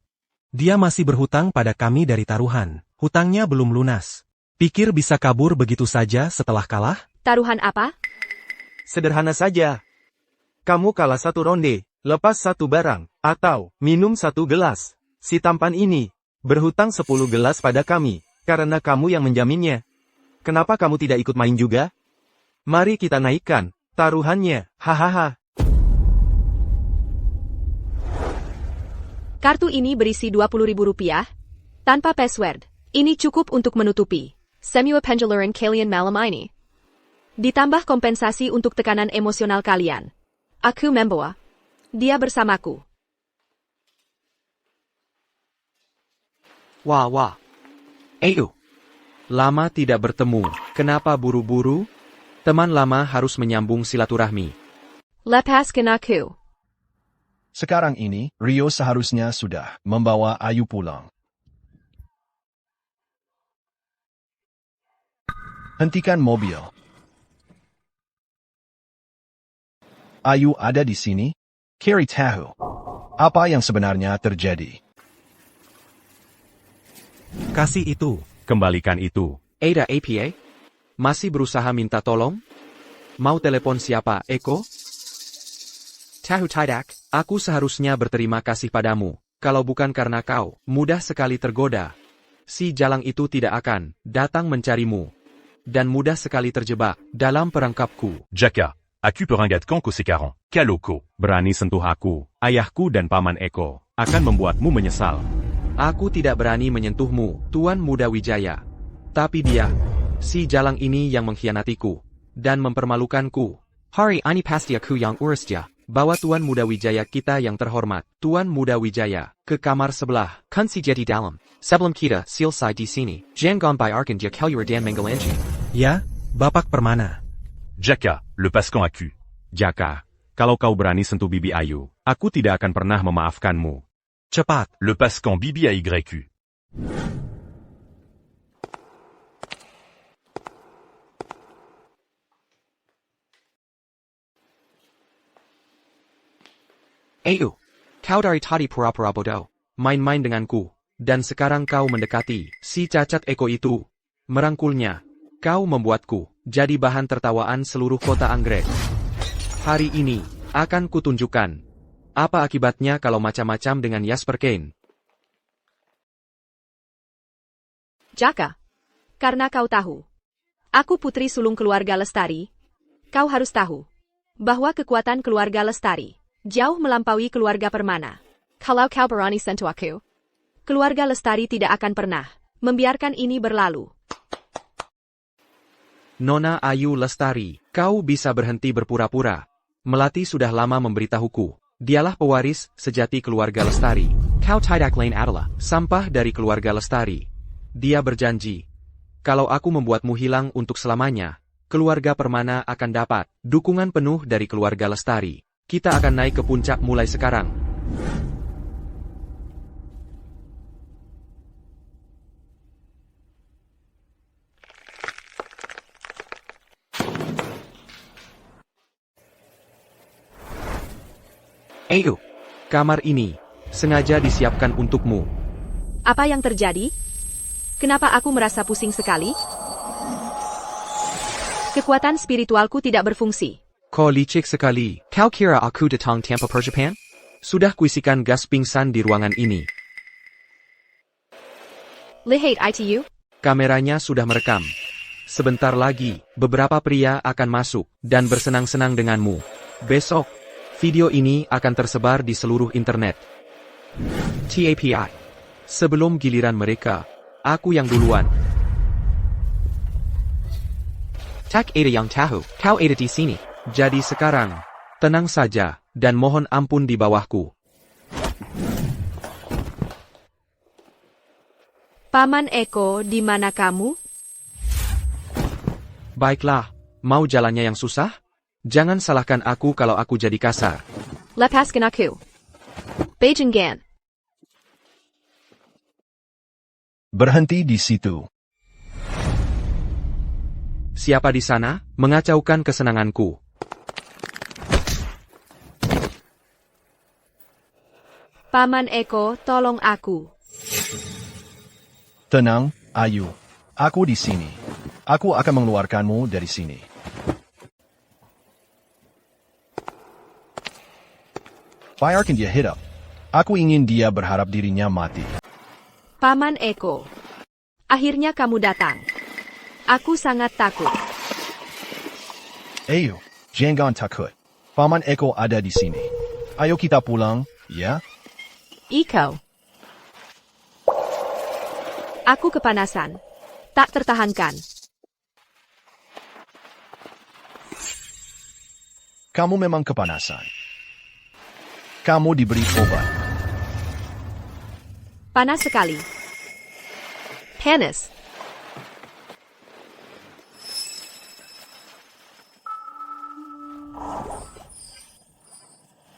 Dia masih berhutang pada kami dari taruhan. Hutangnya belum lunas. Pikir bisa kabur begitu saja setelah kalah? Taruhan apa? Sederhana saja. Kamu kalah 1 ronde, lepas 1 barang, atau minum 1 gelas. Si tampan ini berhutang 10 gelas pada kami, karena kamu yang menjaminnya. Kenapa kamu tidak ikut main juga? Mari kita naikkan taruhannya, hahaha. Kartu ini berisi Rp20.000, tanpa password. Ini cukup untuk menutupi semua pengeluaran kalian malam ini. Ditambah kompensasi untuk tekanan emosional kalian. Aku membawa dia bersamaku. Wah. Ayo. Lama tidak bertemu, kenapa buru-buru? Teman lama harus menyambung silaturahmi. Lepaskan aku. Sekarang ini, Rio seharusnya sudah membawa Ayu pulang. Hentikan mobil. Ayu ada di sini? Carrie tahu. Apa yang sebenarnya terjadi? Kasih itu. Kembalikan itu. Ada APA? Masih berusaha minta tolong? Mau telepon siapa, Eko? Tahu tidak, aku seharusnya berterima kasih padamu. Kalau bukan karena kau, mudah sekali tergoda. Si jalang itu tidak akan datang mencarimu. Dan mudah sekali terjebak dalam perangkapku. Jaka, aku perangat Kanko sekarang. Kaloko. Berani sentuh aku, ayahku dan Paman Eko, akan membuatmu menyesal. Aku tidak berani menyentuhmu, Tuan Muda Wijaya. Tapi dia, si jalang ini yang mengkhianatiku, dan mempermalukanku. Hari ini pasti aku yang urusnya. Bawa Tuan Muda Wijaya kita yang terhormat, Tuan Muda Wijaya, ke kamar sebelah. Kunci jadi dalam. Sebelum kita selesai di sini, jangan bayarkan dia keluar dan menggelanji. Ya, Bapak Permana. Jaka, lepaskan aku. Jaka, kalau kau berani sentuh bibi Ayu, aku tidak akan pernah memaafkanmu. Cepat. Lepaskan bibi AYQ. Ayo, kau dari tadi pura-pura bodoh, main-main denganku, dan sekarang kau mendekati si cacat Eko itu. Merangkulnya, kau membuatku jadi bahan tertawaan seluruh kota Anggrek. Hari ini, akan kutunjukkan apa akibatnya kalau macam-macam dengan Jasper Kane. Jaka, karena kau tahu, aku putri sulung keluarga Lestari, kau harus tahu bahwa kekuatan keluarga Lestari jauh melampaui keluarga Permana. Kalau kau berani sentuh aku, keluarga Lestari tidak akan pernah membiarkan ini berlalu. Nona Ayu Lestari, kau bisa berhenti berpura-pura. Melati sudah lama memberitahuku. Dialah pewaris sejati keluarga Lestari. Kau tidak lain adalah sampah dari keluarga Lestari. Dia berjanji, kalau aku membuatmu hilang untuk selamanya, keluarga Permana akan dapat dukungan penuh dari keluarga Lestari. Kita akan naik ke puncak mulai sekarang. Ayo, kamar ini sengaja disiapkan untukmu. Apa yang terjadi? Kenapa aku merasa pusing sekali? Kekuatan spiritualku tidak berfungsi. Kau licik sekali. Kau kira aku datang tanpa persiapan? Sudah kuisikan gas pingsan di ruangan ini. Lihat itu. Kameranya sudah merekam. Sebentar lagi, beberapa pria akan masuk dan bersenang-senang denganmu. Besok, video ini akan tersebar di seluruh internet. TAPI. Sebelum giliran mereka, aku yang duluan. Tak ada yang tahu, kau ada di sini. Jadi sekarang, tenang saja, dan mohon ampun di bawahku. Paman Eko, di mana kamu? Baiklah, mau jalannya yang susah? Jangan salahkan aku kalau aku jadi kasar. Lepaskan aku. Beijing Gan. Berhenti di situ. Siapa di sana? Mengacaukan kesenanganku. Paman Eko, tolong aku. Tenang, Ayu. Aku di sini. Aku akan mengeluarkanmu dari sini. Biarkan dia hidup. Aku ingin dia berharap dirinya mati. Paman Eko. Akhirnya kamu datang. Aku sangat takut. Ayo, jangan takut. Paman Eko ada di sini. Ayo kita pulang, ya? Iko. Aku kepanasan. Tak tertahankan. Kamu memang kepanasan. Kamu diberi obat. Panas sekali. Panas.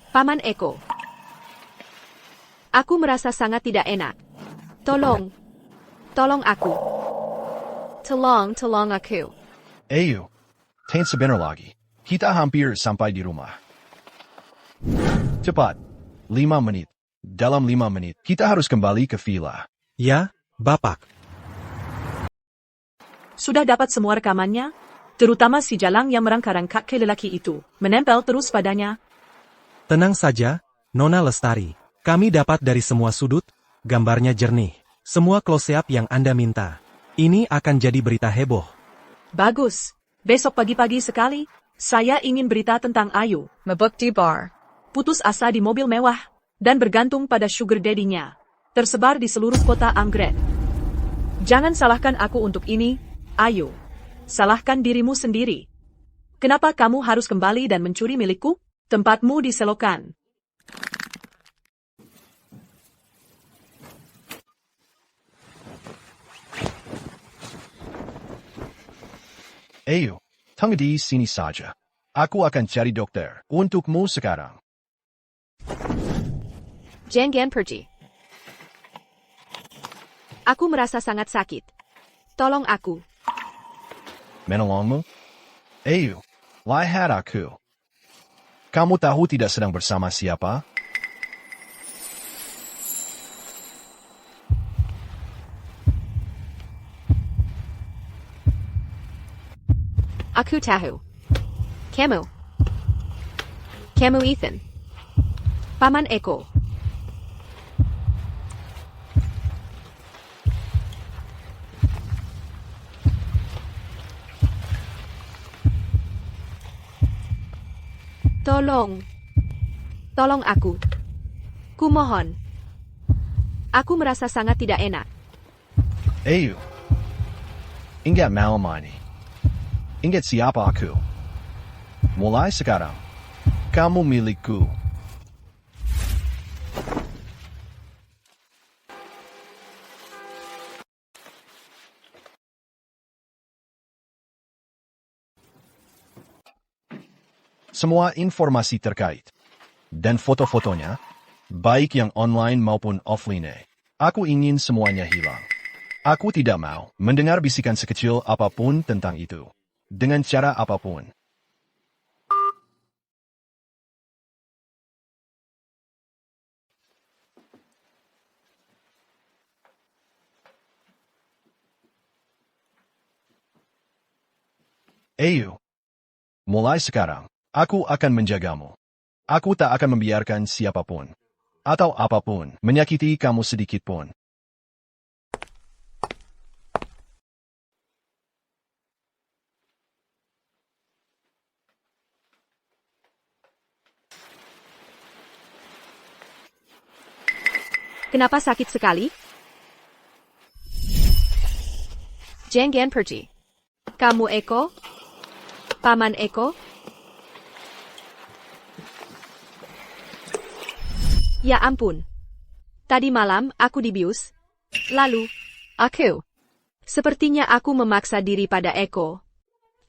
Paman Eko. Aku merasa sangat tidak enak. Tolong. Tolong aku. Tolong aku. Ayo, tain sebentar lagi. Kita hampir sampai di rumah. Cepat. 5 menit. Dalam 5 menit, kita harus kembali ke villa. Ya, Bapak. Sudah dapat semua rekamannya? Terutama si Jalang yang merangkarang kakek lelaki itu, menempel terus padanya. Tenang saja, Nona Lestari. Kami dapat dari semua sudut, gambarnya jernih. Semua close-up yang Anda minta. Ini akan jadi berita heboh. Bagus. Besok pagi-pagi sekali, saya ingin berita tentang Ayu. Mabuk di bar. Putus asa di mobil mewah. Dan bergantung pada sugar daddy-nya. Tersebar di seluruh kota Anggrek. Jangan salahkan aku untuk ini, Ayu. Salahkan dirimu sendiri. Kenapa kamu harus kembali dan mencuri milikku? Tempatmu diselokan. Ayo, tunggu di sini saja. Aku akan cari dokter untukmu sekarang. Jangan pergi. Aku merasa sangat sakit. Tolong aku. Menolongmu? Ayo, lihat aku. Kamu tahu tidak sedang bersama siapa? Aku tahu. Kamu. Kamu Ethan. Paman Eko. Tolong. Tolong aku. Kumohon. Aku merasa sangat tidak enak. Ayo. Ingat malam ini. Ingat siapa aku. Mulai sekarang, kamu milikku. Semua informasi terkait dan foto-fotonya, baik yang online maupun offline, aku ingin semuanya hilang. Aku tidak mau mendengar bisikan sekecil apapun tentang itu, dengan cara apapun. Ayo, mulai sekarang. Aku akan menjagamu. Aku tak akan membiarkan siapapun atau apapun menyakiti kamu sedikit pun. Kenapa sakit sekali? Jangan pergi. Kamu Eko? Paman Eko? Ya ampun. Tadi malam aku dibius. Lalu, aku. Sepertinya aku memaksa diri pada Eko.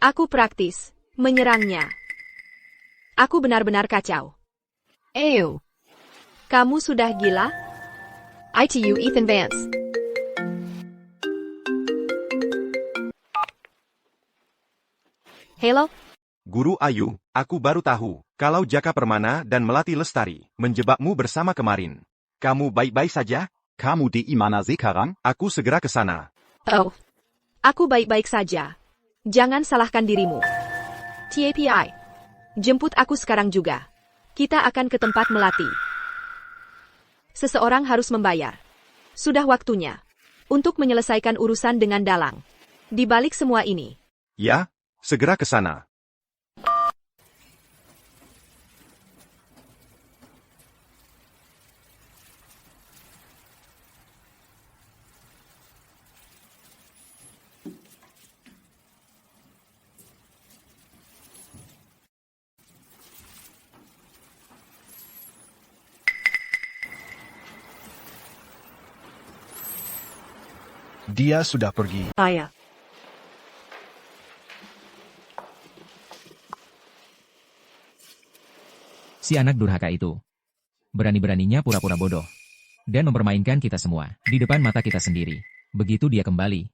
Aku praktis menyerangnya. Aku benar-benar kacau. Ew. Kamu sudah gila? ITU Ethan Vance. Halo? Guru Ayu, aku baru tahu kalau Jaka Permana dan Melati Lestari menjebakmu bersama kemarin. Kamu baik-baik saja? Kamu di mana sekarang? Aku segera ke sana. Oh. Aku baik-baik saja. Jangan salahkan dirimu. TAPI. Jemput aku sekarang juga. Kita akan ke tempat Melati. Seseorang harus membayar. Sudah waktunya. Untuk menyelesaikan urusan dengan dalang. Di balik semua ini. Ya, segera ke sana. Dia sudah pergi. Ayah. Si anak durhaka itu. Berani-beraninya pura-pura bodoh. Dan mempermainkan kita semua, di depan mata kita sendiri. Begitu dia kembali.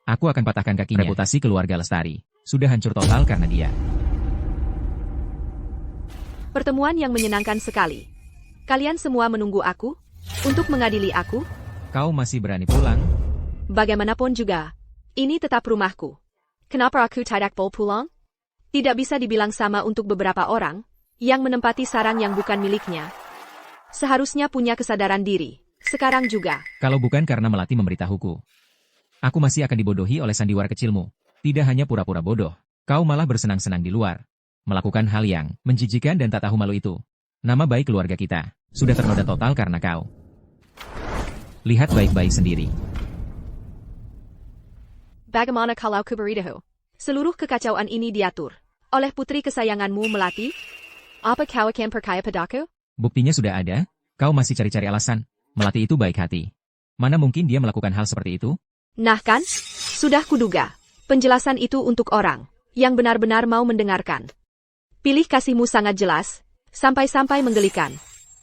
Aku akan patahkan kakinya. Reputasi keluarga Lestari sudah hancur total karena dia. Pertemuan yang menyenangkan sekali. Kalian semua menunggu aku? Untuk mengadili aku? Kau masih berani pulang? Bagaimanapun juga, ini tetap rumahku. Kenapa aku tidak boleh pulang? Tidak bisa dibilang sama untuk beberapa orang yang menempati sarang yang bukan miliknya. Seharusnya punya kesadaran diri. Sekarang juga. Kalau bukan karena Melati memberitahuku, aku masih akan dibodohi oleh sandiwara kecilmu. Tidak hanya pura-pura bodoh, kau malah bersenang-senang di luar. Melakukan hal yang menjijikan dan tak tahu malu itu. Nama baik keluarga kita sudah ternoda total karena kau. Lihat baik-baik sendiri. Bagaimana kalau kuberitahu? Seluruh kekacauan ini diatur oleh putri kesayanganmu Melati? Apa kau akan percaya padaku? Buktinya sudah ada, kau masih cari-cari alasan. Melati itu baik hati. Mana mungkin dia melakukan hal seperti itu? Nah kan? Sudah kuduga. Penjelasan itu untuk orang yang benar-benar mau mendengarkan. Pilih kasihmu sangat jelas, sampai-sampai menggelikan.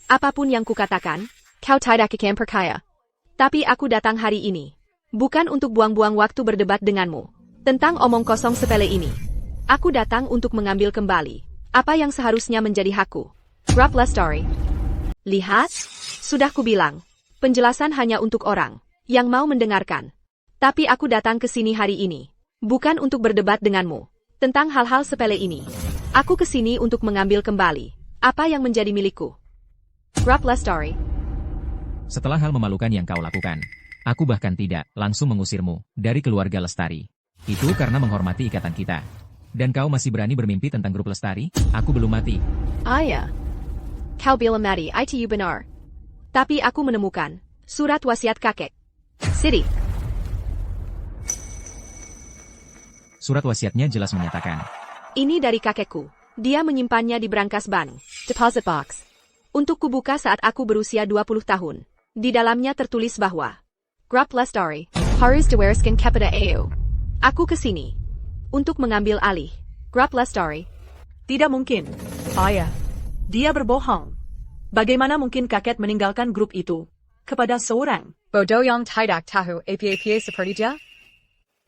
Apapun yang kukatakan, kau tidak akan percaya. Tapi aku datang hari ini, bukan untuk buang-buang waktu berdebat denganmu tentang omong kosong sepele ini. Aku datang untuk mengambil kembali apa yang seharusnya menjadi hakku. Grup Lestari. Lihat, sudah kubilang, penjelasan hanya untuk orang yang mau mendengarkan. Tapi aku datang ke sini hari ini, bukan untuk berdebat denganmu tentang hal-hal sepele ini. Aku ke sini untuk mengambil kembali apa yang menjadi milikku. Grup Lestari. Setelah hal memalukan yang kau lakukan, aku bahkan tidak langsung mengusirmu dari keluarga Lestari. Itu karena menghormati ikatan kita. Dan kau masih berani bermimpi tentang grup Lestari? Aku belum mati. Ayah. Kau bilang mati, itu benar. Tapi aku menemukan surat wasiat kakek. Siri. Surat wasiatnya jelas menyatakan. Ini dari kakekku. Dia menyimpannya di brankas bank, deposit box. Untuk kubuka saat aku berusia 20 tahun. Di dalamnya tertulis bahwa Grup Lestari harus diwariskan kepada EU. Aku kesini untuk mengambil alih Grup Lestari. Tidak mungkin. Ayah. Dia berbohong. Bagaimana mungkin kakek meninggalkan grup itu kepada seorang bodoh yang tidak tahu apa-apa seperti dia?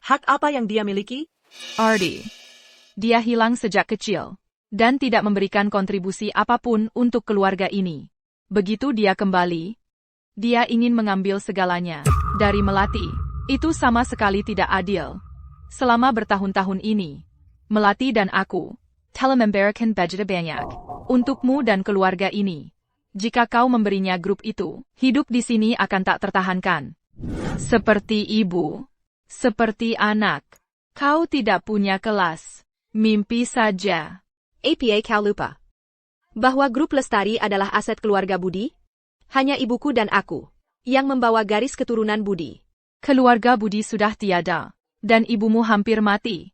Hak apa yang dia miliki? Ardi. Dia hilang sejak kecil dan tidak memberikan kontribusi apapun untuk keluarga ini. Begitu dia kembali, dia ingin mengambil segalanya dari Melati. Itu sama sekali tidak adil. Selama bertahun-tahun ini, Melati dan aku telah memberikan budget banyak untukmu dan keluarga ini. Jika kau memberinya grup itu, hidup di sini akan tak tertahankan. Seperti ibu, seperti anak, kau tidak punya kelas. Mimpi saja. APA kau lupa bahwa grup Lestari adalah aset keluarga Budi? Hanya ibuku dan aku yang membawa garis keturunan Budi. Keluarga Budi sudah tiada, dan ibumu hampir mati.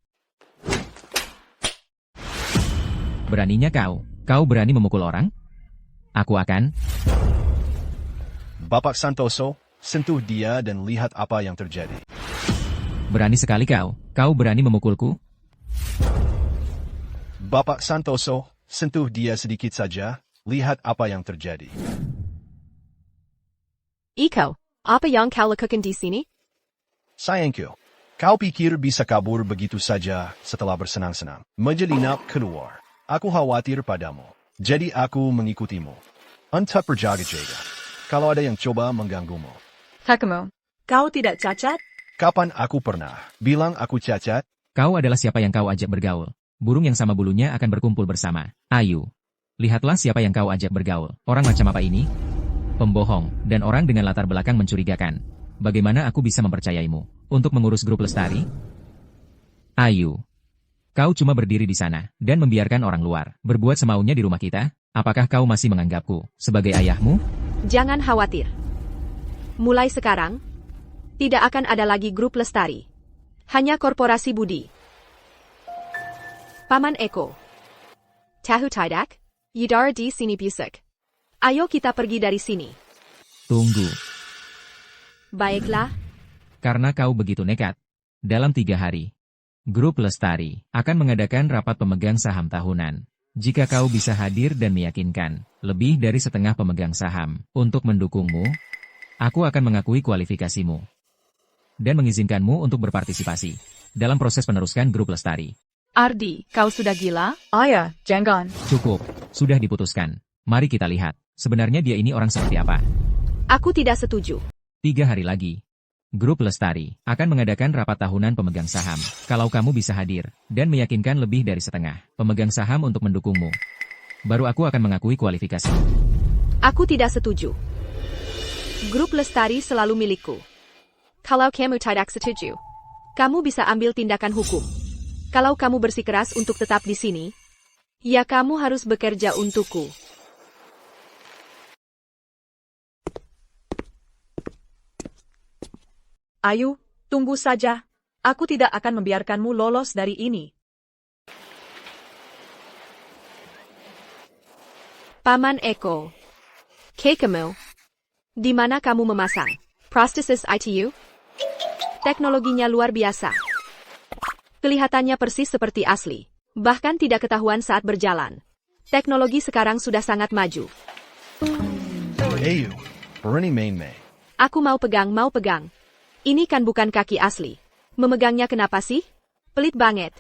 Beraninya kau berani memukul orang? Aku akan. Bapak Santoso, sentuh dia dan lihat apa yang terjadi. Berani sekali kau berani memukulku? Bapak Santoso, sentuh dia sedikit saja, lihat apa yang terjadi. Iko, apa yang kau lakukan di sini? Sayangku, kau pikir bisa kabur begitu saja setelah bersenang-senang. Menjelinap keluar. Aku khawatir padamu. Jadi aku mengikutimu. Untuk berjaga-jaga. Kalau ada yang coba mengganggumu. Kamu. Kau tidak cacat? Kapan aku pernah bilang aku cacat? Kau adalah siapa yang kau ajak bergaul. Burung yang sama bulunya akan berkumpul bersama. Ayu. Lihatlah siapa yang kau ajak bergaul. Orang macam apa ini? Pembohong, dan orang dengan latar belakang mencurigakan. Bagaimana aku bisa mempercayaimu untuk mengurus grup lestari? Ayu. Kau cuma berdiri di sana, dan membiarkan orang luar berbuat semaunya di rumah kita? Apakah kau masih menganggapku sebagai ayahmu? Jangan khawatir. Mulai sekarang, tidak akan ada lagi grup lestari. Hanya korporasi budi. Paman Eko. Tahu tidak? Yudara di sini bisik. Ayo kita pergi dari sini. Tunggu. Baiklah. Karena kau begitu nekat. Dalam 3 hari, Grup Lestari akan mengadakan rapat pemegang saham tahunan. Jika kau bisa hadir dan meyakinkan lebih dari setengah pemegang saham untuk mendukungmu, aku akan mengakui kualifikasimu dan mengizinkanmu untuk berpartisipasi dalam proses peneruskan Grup Lestari. Ardi, kau sudah gila? Ayah, jangan. Cukup, sudah diputuskan. Mari kita lihat, sebenarnya dia ini orang seperti apa. Aku tidak setuju. 3 hari lagi, Grup Lestari akan mengadakan rapat tahunan pemegang saham. Kalau kamu bisa hadir dan meyakinkan lebih dari setengah pemegang saham untuk mendukungmu, baru aku akan mengakui kualifikasi. Aku tidak setuju. Grup Lestari selalu milikku. Kalau kamu tidak setuju, kamu bisa ambil tindakan hukum. Kalau kamu bersikeras untuk tetap di sini, ya kamu harus bekerja untukku. Ayu, tunggu saja. Aku tidak akan membiarkanmu lolos dari ini. Paman Eko. Kamu. Di mana kamu memasang prosthesis ITU? Teknologinya luar biasa. Kelihatannya persis seperti asli. Bahkan tidak ketahuan saat berjalan. Teknologi sekarang sudah sangat maju. Ayu, berani main-main. Aku mau pegang. Ini kan bukan kaki asli. Memegangnya kenapa sih? Pelit banget.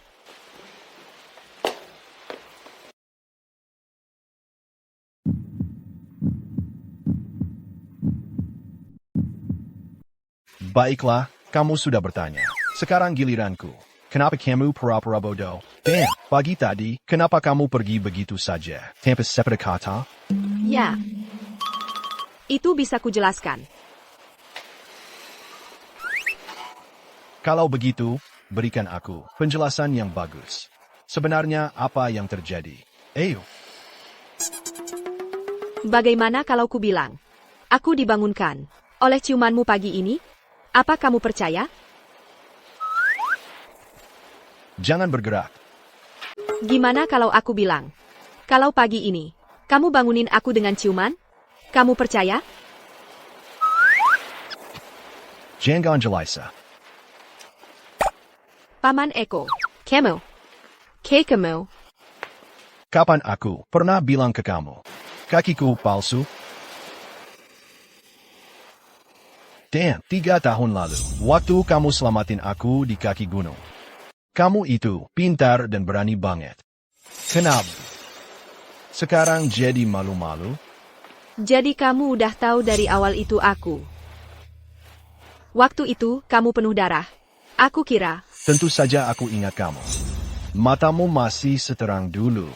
Baiklah, kamu sudah bertanya. Sekarang giliranku. Kenapa kamu pura-pura bodoh? Dan, pagi tadi, kenapa kamu pergi begitu saja? Tanpa sepeda kata? Ya. Itu bisa kujelaskan. Kalau begitu, berikan aku penjelasan yang bagus. Sebenarnya apa yang terjadi? Ayo. Bagaimana kalau ku bilang? Aku dibangunkan oleh ciumanmu pagi ini? Apa kamu percaya? Jangan bergerak. Gimana kalau aku bilang? Kalau pagi ini, kamu bangunin aku dengan ciuman? Kamu percaya? Jangan jelisa. Paman Eko. Kamu. Kapan aku pernah bilang ke kamu? Kakiku palsu? Dan 3 tahun lalu, waktu kamu selamatin aku di kaki gunung. Kamu itu pintar dan berani banget. Kenapa? Sekarang jadi malu-malu? Jadi kamu udah tahu dari awal itu aku. Waktu itu, kamu penuh darah. Aku kira. Tentu saja aku ingat kamu. Matamu masih seterang dulu.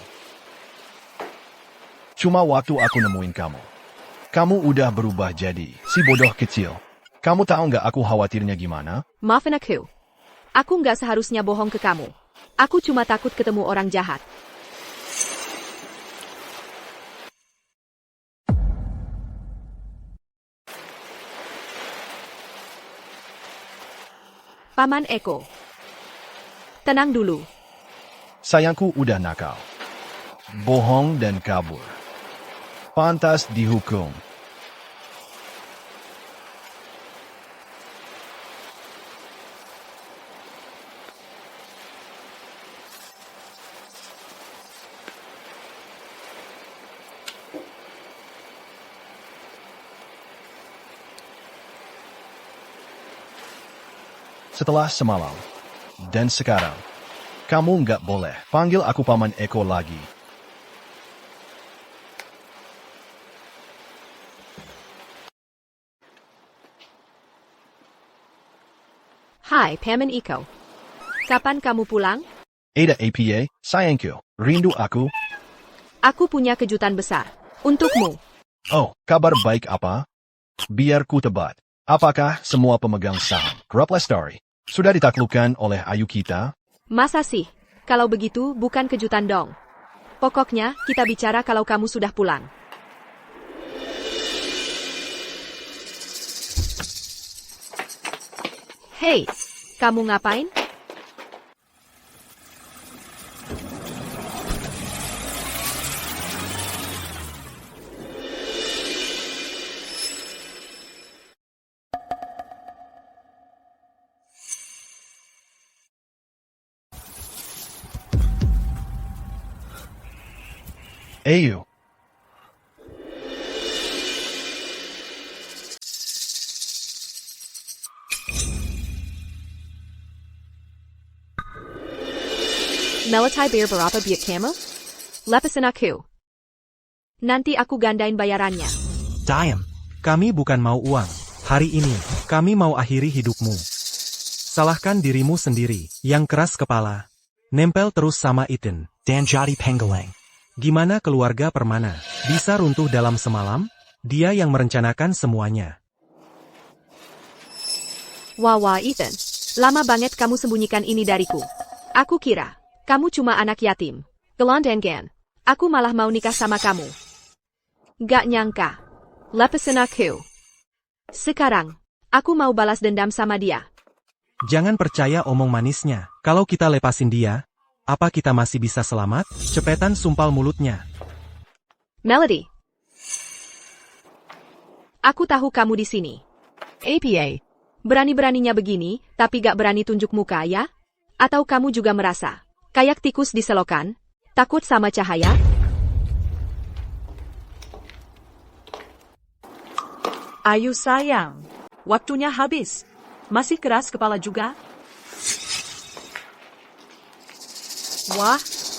Cuma waktu aku nemuin kamu. Kamu udah berubah jadi si bodoh kecil. Kamu tahu nggak aku khawatirnya gimana? Maafin aku. Aku nggak seharusnya bohong ke kamu. Aku cuma takut ketemu orang jahat. Paman Eko. Tenang dulu. Sayangku udah nakal. Bohong dan kabur. Pantas dihukum. Setelah semalam, dan sekarang, kamu nggak boleh panggil aku Paman Eko lagi. Hai, Paman Iko. Kapan kamu pulang? Ada apa, sayangku, rindu aku. Aku punya kejutan besar. Untukmu. Oh, kabar baik apa? Biar ku tebak. Apakah semua pemegang saham Grup Lestari sudah ditaklukkan oleh Ayu kita? Masa sih? Kalau begitu, bukan kejutan dong. Pokoknya, kita bicara kalau kamu sudah pulang. Hei, kamu ngapain? Ayu. Melatai bayar berapa biak kamu? Lepasin aku. Nanti aku gandain bayarannya. Diam. Kami bukan mau uang. Hari ini, kami mau akhiri hidupmu. Salahkan dirimu sendiri, yang keras kepala. Nempel terus sama Eden. Dan jadi penggeleng. Gimana keluarga Permana? Bisa runtuh dalam semalam? Dia yang merencanakan semuanya. Wah, Ethan. Lama banget kamu sembunyikan ini dariku. Aku kira, kamu cuma anak yatim. Gelandangan. Aku malah mau nikah sama kamu. Gak nyangka. Lepasin aku. Sekarang, aku mau balas dendam sama dia. Jangan percaya omong manisnya. Kalau kita lepasin dia, apa kita masih bisa selamat? Cepetan sumpal mulutnya. Melody. Aku tahu kamu di sini. APA. Berani-beraninya begini, tapi gak berani tunjuk muka ya? Atau kamu juga merasa, kayak tikus di selokan? Takut sama cahaya? Ayu sayang, waktunya habis. Masih keras kepala juga?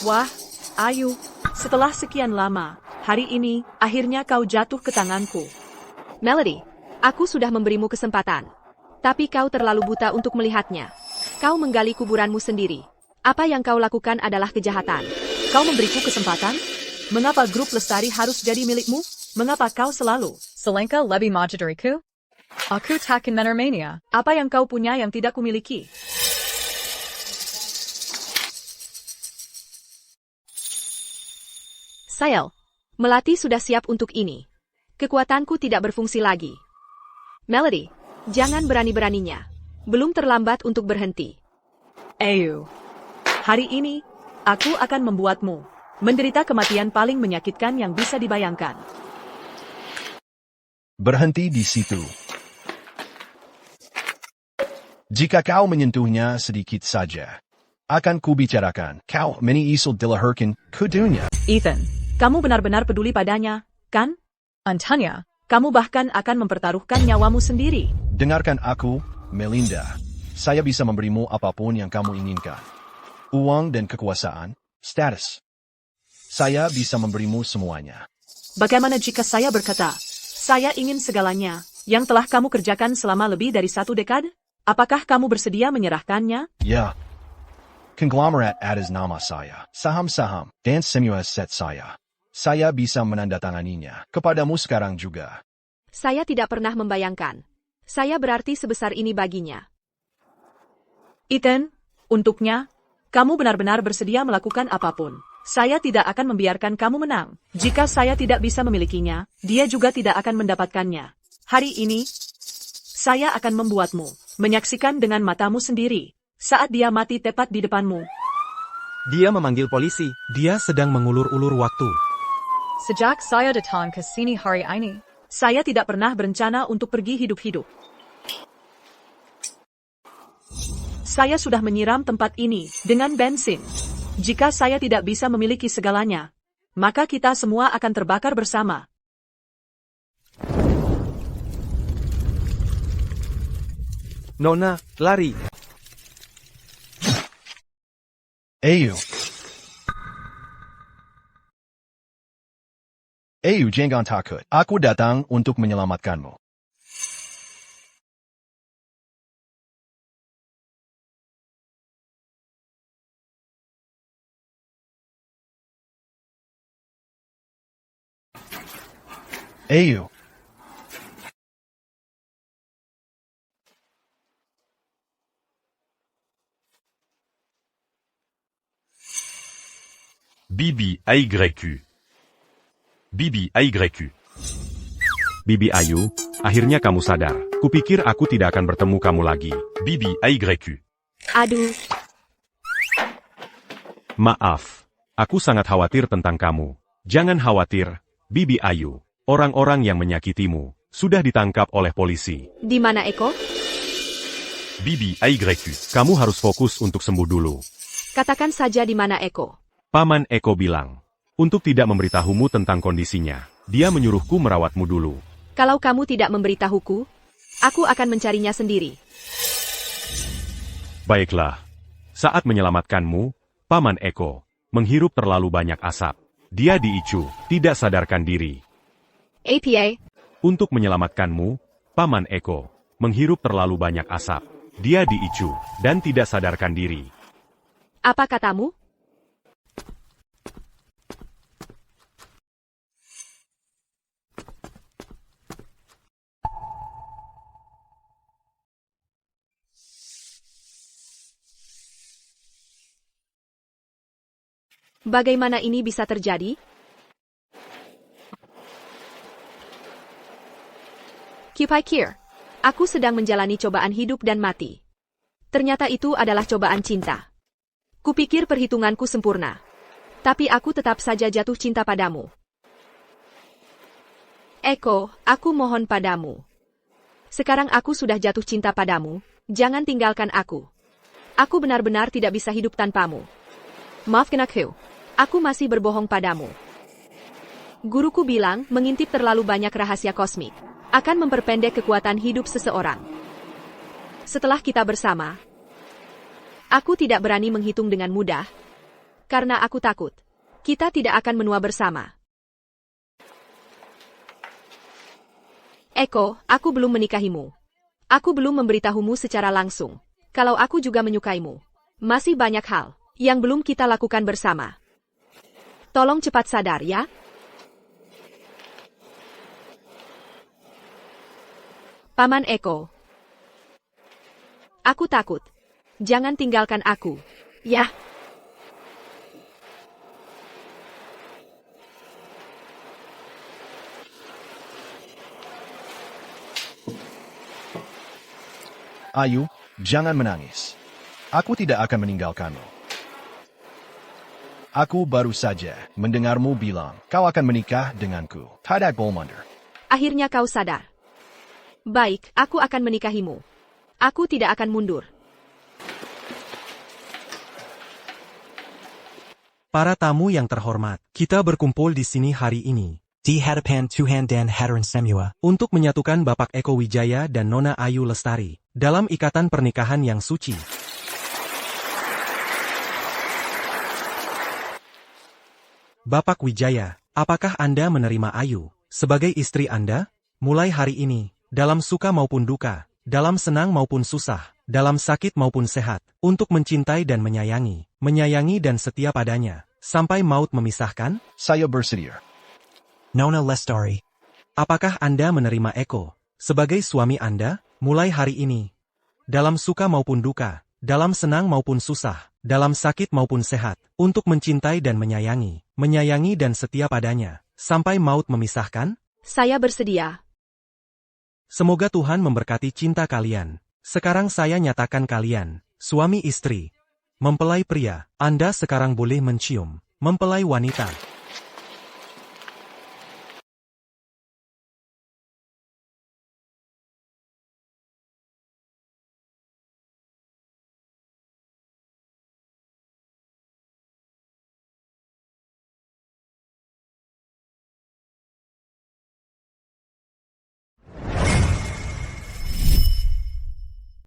Wah, Ayu, setelah sekian lama, hari ini, akhirnya kau jatuh ke tanganku. Melody, aku sudah memberimu kesempatan. Tapi kau terlalu buta untuk melihatnya. Kau menggali kuburanmu sendiri. Apa yang kau lakukan adalah kejahatan. Kau memberiku kesempatan? Mengapa grup Lestari harus jadi milikmu? Mengapa kau selalu Selengka lebih maju dariku? Aku takkan menermania. Apa yang kau punya yang tidak kumiliki? Sayel, Melati sudah siap untuk ini. Kekuatanku tidak berfungsi lagi. Melody, jangan berani-beraninya. Belum terlambat untuk berhenti. Ayu, hari ini, aku akan membuatmu menderita kematian paling menyakitkan yang bisa dibayangkan. Berhenti di situ. Jika kau menyentuhnya sedikit saja, akan kubicarakan kau meniisul dilahirkan ke dunia. Ethan, kamu benar-benar peduli padanya, kan? Antanya, kamu bahkan akan mempertaruhkan nyawamu sendiri. Dengarkan aku, Melinda. Saya bisa memberimu apapun yang kamu inginkan. Uang dan kekuasaan, status. Saya bisa memberimu semuanya. Bagaimana jika saya berkata, saya ingin segalanya, yang telah kamu kerjakan selama lebih dari 1 dekade? Apakah kamu bersedia menyerahkannya? Ya. Konglomerat atas nama saya, saham-saham, dan semua aset saya. Saya bisa menandatanganinya kepadamu sekarang juga. Saya tidak pernah membayangkan. Saya berarti sebesar ini baginya. Ethan, untuknya, kamu benar-benar bersedia melakukan apapun. Saya tidak akan membiarkan kamu menang. Jika saya tidak bisa memilikinya, dia juga tidak akan mendapatkannya. Hari ini, saya akan membuatmu menyaksikan dengan matamu sendiri saat dia mati tepat di depanmu. Dia memanggil polisi. Dia sedang mengulur-ulur waktu. sejak saya datang ke sini hari ini, saya tidak pernah berencana untuk pergi hidup-hidup. Saya sudah menyiram tempat ini dengan bensin. Jika saya tidak bisa memiliki segalanya, maka kita semua akan terbakar bersama. Nona, lari. Ayu. Ayu, jangan takut. Aku datang untuk menyelamatkanmu. Ayu, Bibi AYQ. Bibi AYQ. Bibi Ayu, akhirnya kamu sadar. Kupikir aku tidak akan bertemu kamu lagi. Bibi AYQ. Aduh, Maaf. Aku sangat khawatir tentang kamu. Jangan khawatir, Bibi Ayu. Orang-orang yang menyakitimu sudah ditangkap oleh polisi. di mana Eko? Bibi AYQ. Kamu harus fokus untuk sembuh dulu. Katakan saja di mana Eko. Paman Eko bilang, untuk tidak memberitahumu tentang kondisinya. Dia menyuruhku merawatmu dulu. Kalau kamu tidak memberitahuku, aku akan mencarinya sendiri. Baiklah. Saat menyelamatkanmu, Paman Eko menghirup terlalu banyak asap. Dia diicu, tidak sadarkan diri. APA, Untuk menyelamatkanmu, Paman Eko menghirup terlalu banyak asap. Dia diicu dan tidak sadarkan diri. apa katamu? Bagaimana ini bisa terjadi? Kipikir, aku sedang menjalani cobaan hidup dan mati. Ternyata itu adalah cobaan cinta. Kupikir perhitunganku sempurna. Tapi aku tetap saja jatuh cinta padamu. Eko, aku mohon padamu. Sekarang aku sudah jatuh cinta padamu, jangan tinggalkan aku. Aku benar-benar tidak bisa hidup tanpamu. Maafkan aku. Aku masih berbohong padamu. Guruku bilang, mengintip terlalu banyak rahasia kosmik akan memperpendek kekuatan hidup seseorang. Setelah kita bersama, aku tidak berani menghitung dengan mudah, karena aku takut kita tidak akan menua bersama. Eko, aku belum menikahimu. Aku belum memberitahumu secara langsung kalau aku juga menyukaimu. Masih banyak hal yang belum kita lakukan bersama. Tolong cepat sadar ya. Paman Eko. Aku takut. Jangan tinggalkan aku. Ya. Ayu, jangan menangis. Aku tidak akan meninggalkanmu. Aku baru saja mendengarmu bilang kau akan menikah denganku. Tidak Bolmander. Akhirnya kau sadar. Baik, aku akan menikahimu. Aku tidak akan mundur. Para tamu yang terhormat, kita berkumpul di sini hari ini Di hadapan Tuhan dan Hadirin semua, untuk menyatukan Bapak Eko Wijaya dan Nona Ayu Lestari dalam ikatan pernikahan yang suci. Bapak Wijaya, apakah Anda menerima Ayu sebagai istri Anda? Mulai hari ini, dalam suka maupun duka, dalam senang maupun susah, dalam sakit maupun sehat, untuk mencintai dan menyayangi dan setia padanya, sampai maut memisahkan? Saya bersedia. Nona Lestari. Apakah Anda menerima Eko sebagai suami Anda? Mulai hari ini, dalam suka maupun duka, dalam senang maupun susah, dalam sakit maupun sehat, untuk mencintai dan menyayangi dan setia padanya, sampai maut memisahkan? Saya bersedia. Semoga Tuhan memberkati cinta kalian. Sekarang saya nyatakan kalian, suami istri. Mempelai pria, Anda sekarang boleh mencium mempelai wanita.